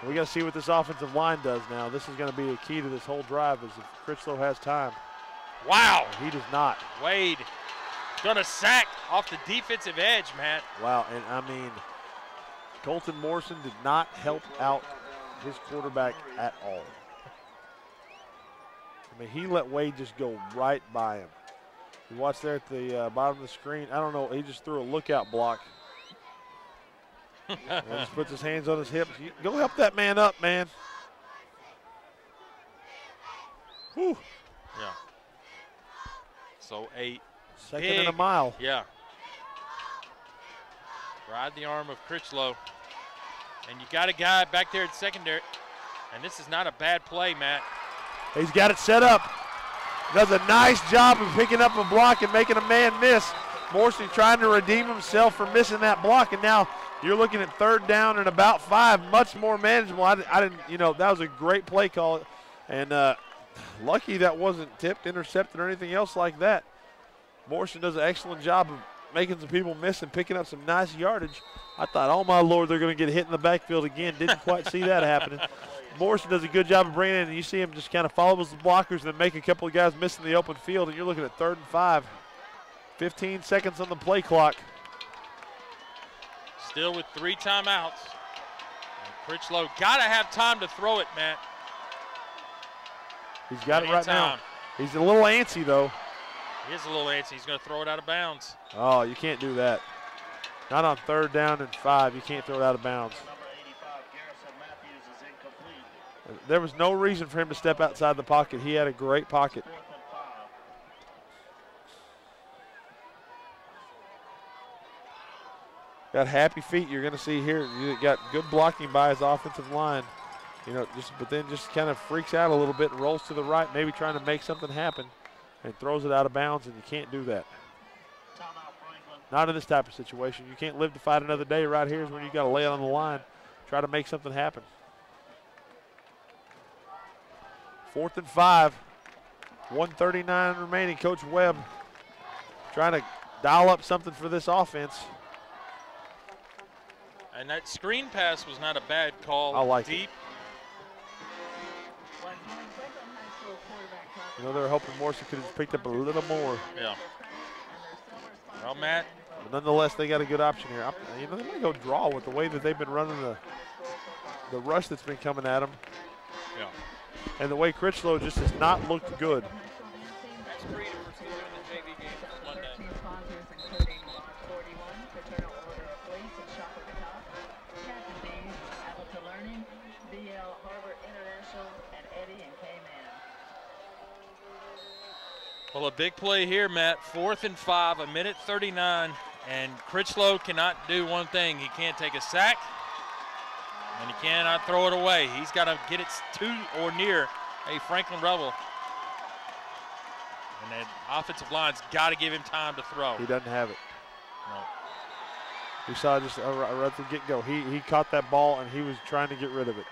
And we got to see what this offensive line does now. This is going to be a key to this whole drive as if Critchlow has time. Wow. And he does not. Wade going to sack off the defensive edge, Matt. Wow, and I mean, Colton Morrison did not help out his quarterback at all. I mean, he let Wade just go right by him. You watch there at the bottom of the screen. I don't know. He just threw a lookout block. And just puts his hands on his hips. Go help that man up, man. Whew. Yeah. So a second and a mile. Yeah. Ride the arm of Critchlow. And you got a guy back there at secondary. And this is not a bad play, Matt. He's got it set up. Does a nice job of picking up a block and making a man miss. Morrison trying to redeem himself for missing that block, and now you're looking at 3rd down and about 5, much more manageable. I didn't, you know, that was a great play call, and lucky that wasn't tipped, intercepted, or anything else like that. Morrison does an excellent job of making some people miss and picking up some nice yardage. I thought, oh my Lord, they're going to get hit in the backfield again. Didn't quite see that happening. Morrison does a good job of bringing it in, and you see him just kind of follows the blockers and then make a couple of guys miss in the open field, and you're looking at 3rd and 5. 15 seconds on the play clock. Still with 3 timeouts. And Critchlow got to have time to throw it, Matt. He's got it right now. He's a little antsy, though. He is a little antsy. He's going to throw it out of bounds. Oh, you can't do that. Not on 3rd down and 5. You can't throw it out of bounds. There was no reason for him to step outside the pocket. He had a great pocket. Got happy feet you're going to see here. You got good blocking by his offensive line. You know, but then just kind of freaks out a little bit and rolls to the right, maybe trying to make something happen, and throws it out of bounds, and you can't do that. Not in this type of situation. You can't live to fight another day. Right here is when you got to lay it on the line, try to make something happen. 4th and 5, 1:39 remaining. Coach Webb trying to dial up something for this offense. And that screen pass was not a bad call. I like deep. it. You know, they were hoping Morrison could have picked up a little more. Yeah. Well, Matt. But nonetheless, they got a good option here. You know, they might go draw with the way that they've been running the rush that's been coming at them. Yeah. And the way Critchlow just has not looked good. That's creative for still in the JV game this Monday. Well, a big play here, Matt. 4th and 5, 1:39, and Critchlow cannot do one thing. He can't take a sack, and he cannot throw it away. He's got to get it to or near a Franklin Rebel. And that offensive line's got to give him time to throw. He doesn't have it. No. We saw just right at the get-go. He caught that ball, and he was trying to get rid of it.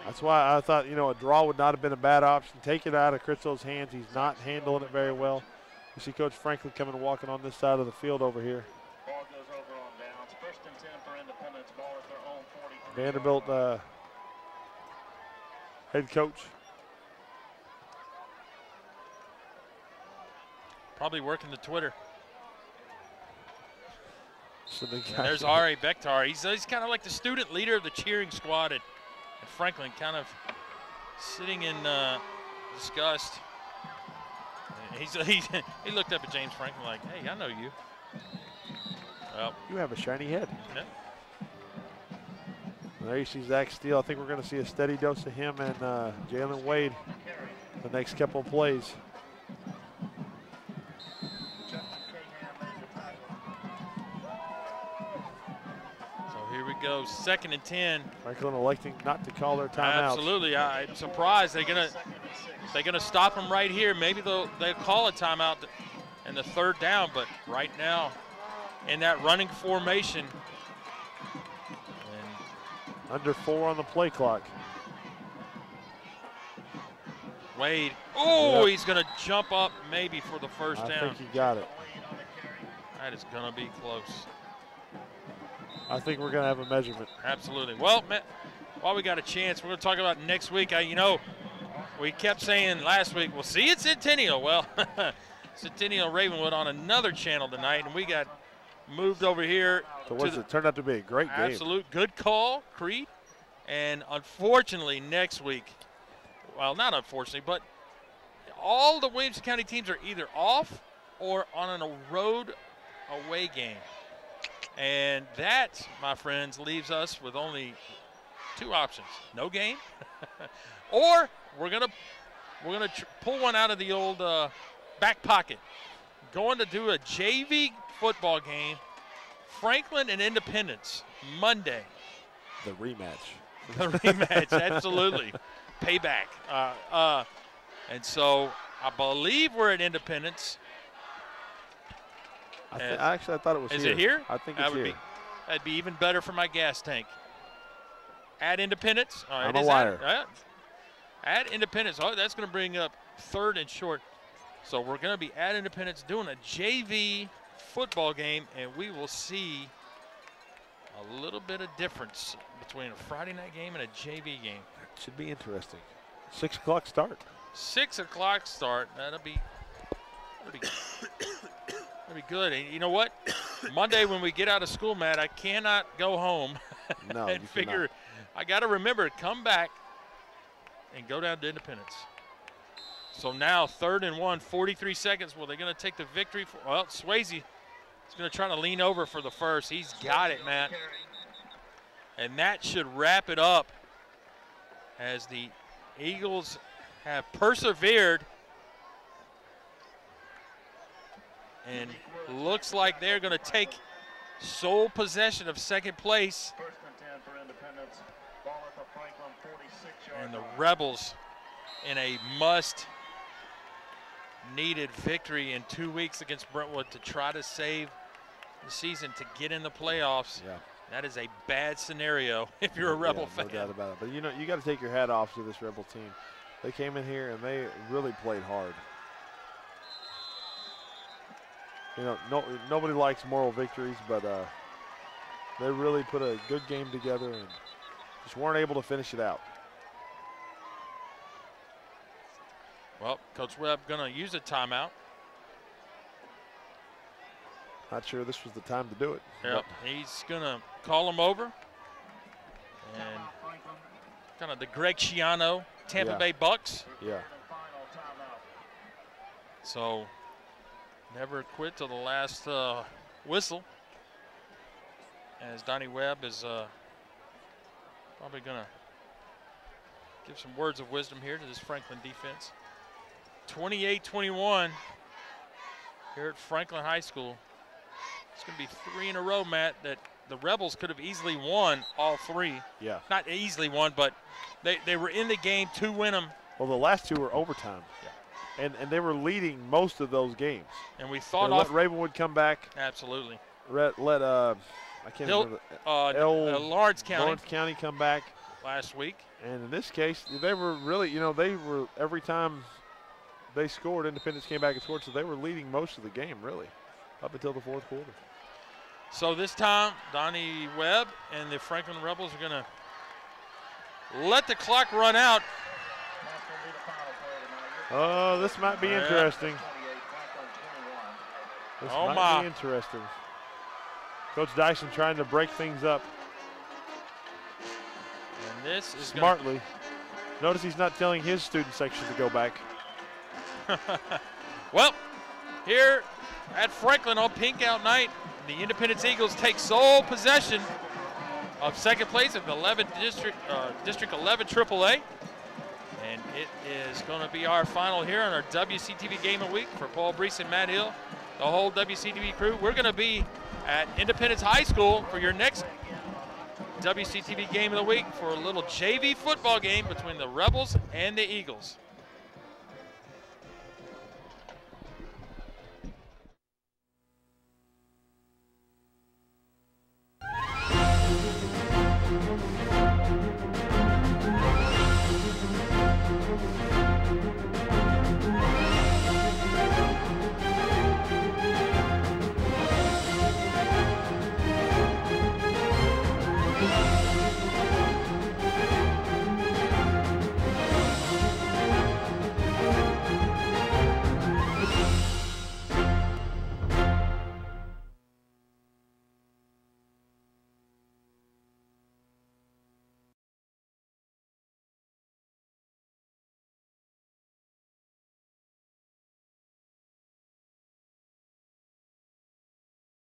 That's why I thought, you know, a draw would not have been a bad option. Take it out of Critchlow's hands. He's not handling it very well. You see Coach Franklin coming and walking on this side of the field over here. Ball goes over on downs. 1st and 10 for Independence. Ball at their own 43. Vanderbilt head coach. Probably working the Twitter. So there's R.A. Bektar. He's kind of like the student leader of the cheering squad at Franklin, kind of sitting in disgust. He looked up at James Franklin like, hey, I know you. Well, you have a shiny head. Yeah. There you see Zach Steele. I think we're going to see a steady dose of him and Jalen Wade the next couple of plays. Here we go, 2nd and 10. Franklin electing not to call their timeout. Absolutely, I'm surprised they're gonna stop them right here. Maybe they'll call a timeout in the 3rd down, but right now, in that running formation, and under 4 on the play clock. Wade, oh, he's gonna jump up maybe for the 1st down. I think he got it. That is gonna be close. I think we're going to have a measurement. Absolutely. Well, Matt, while we got a chance, we're going to talk about next week. You know, we kept saying last week, we'll see you at Centennial. Well, Centennial Ravenwood on another channel tonight, and we got moved over here. So it turned out to be a great game. Absolute good call, Creed. And unfortunately, next week, well, not unfortunately, but all the Williamson County teams are either off or on a road away game. And that, my friends, leaves us with only 2 options: no game, or we're gonna pull one out of the old back pocket. Going to do a JV football game, Franklin and Independence, Monday. The rematch. The rematch, absolutely. Payback. And so I believe we're at Independence. I thought it was here. Is it here? I think it's here. That'd be even better for my gas tank. At Independence. I'm a liar. At Independence. Oh, that's going to bring up 3rd and short. So we're going to be at Independence doing a JV football game, and we will see a little bit of difference between a Friday night game and a JV game. Should be interesting. 6 o'clock start. 6 o'clock start. That'll be good. And you know what? Monday when we get out of school, Matt, I cannot go home No, and you figure. cannot. I got to remember, come back and go down to Independence. So now 3rd and 1, 43 seconds. Well, they're going to take the victory. Well, Swayze is going to try to lean over for the first. He's got it, Matt. And that should wrap it up as the Eagles have persevered and looks like they're going to take sole possession of second place. 1st and 10 for Independence. Ball at the Franklin 46-yard And the line. Rebels in a must-needed victory in 2 weeks against Brentwood to try to save the season to get in the playoffs. Yeah. That is a bad scenario if you're a Rebel fan. No doubt about it. But you know, you got to take your hat off to this Rebel team. They came in here and they really played hard. You know, nobody likes moral victories, but they really put a good game together and just weren't able to finish it out. Well, Coach Webb going to use a timeout. Not sure this was the time to do it. Yep, he's going to call him over. And kind of the Greg Schiano, Tampa Yeah. Bay Bucks. Yeah. Final timeout. So never quit till the last whistle. As Donnie Webb is probably going to give some words of wisdom here to this Franklin defense. 28-21 here at Franklin High School. It's going to be 3 in a row, Matt, that the Rebels could have easily won all 3. Yeah. Not easily won, but they were in the game to win them. Well, the last 2 were overtime. Yeah. And they were leading most of those games. And we They thought let off. Ravenwood come back. Absolutely. Let I can't remember. Lawrence County Lawrence County come back. last week. And in this case, they were really, you know, they were every time they scored, Independence came back and scored, so they were leading most of the game, really, up until the 4th quarter. So this time, Donnie Webb and the Franklin Rebels are going to let the clock run out. That's going to be the final play tonight. Oh, this might be Yeah. interesting. 28, Franklin 21. This Oh, might my. be interesting. Coach Dyson trying to break things up And this is smartly. Notice he's not telling his student section to go back. Well, here at Franklin on Pink Out Night, the Independence Eagles take sole possession of second place of 11 District 11 AAA. And it is going to be our final here on our WCTV Game of the Week for Paul Brees and Matt Hill, the whole WCTV crew. We're going to be at Independence High School for your next WCTV Game of the Week for a little JV football game between the Rebels and the Eagles.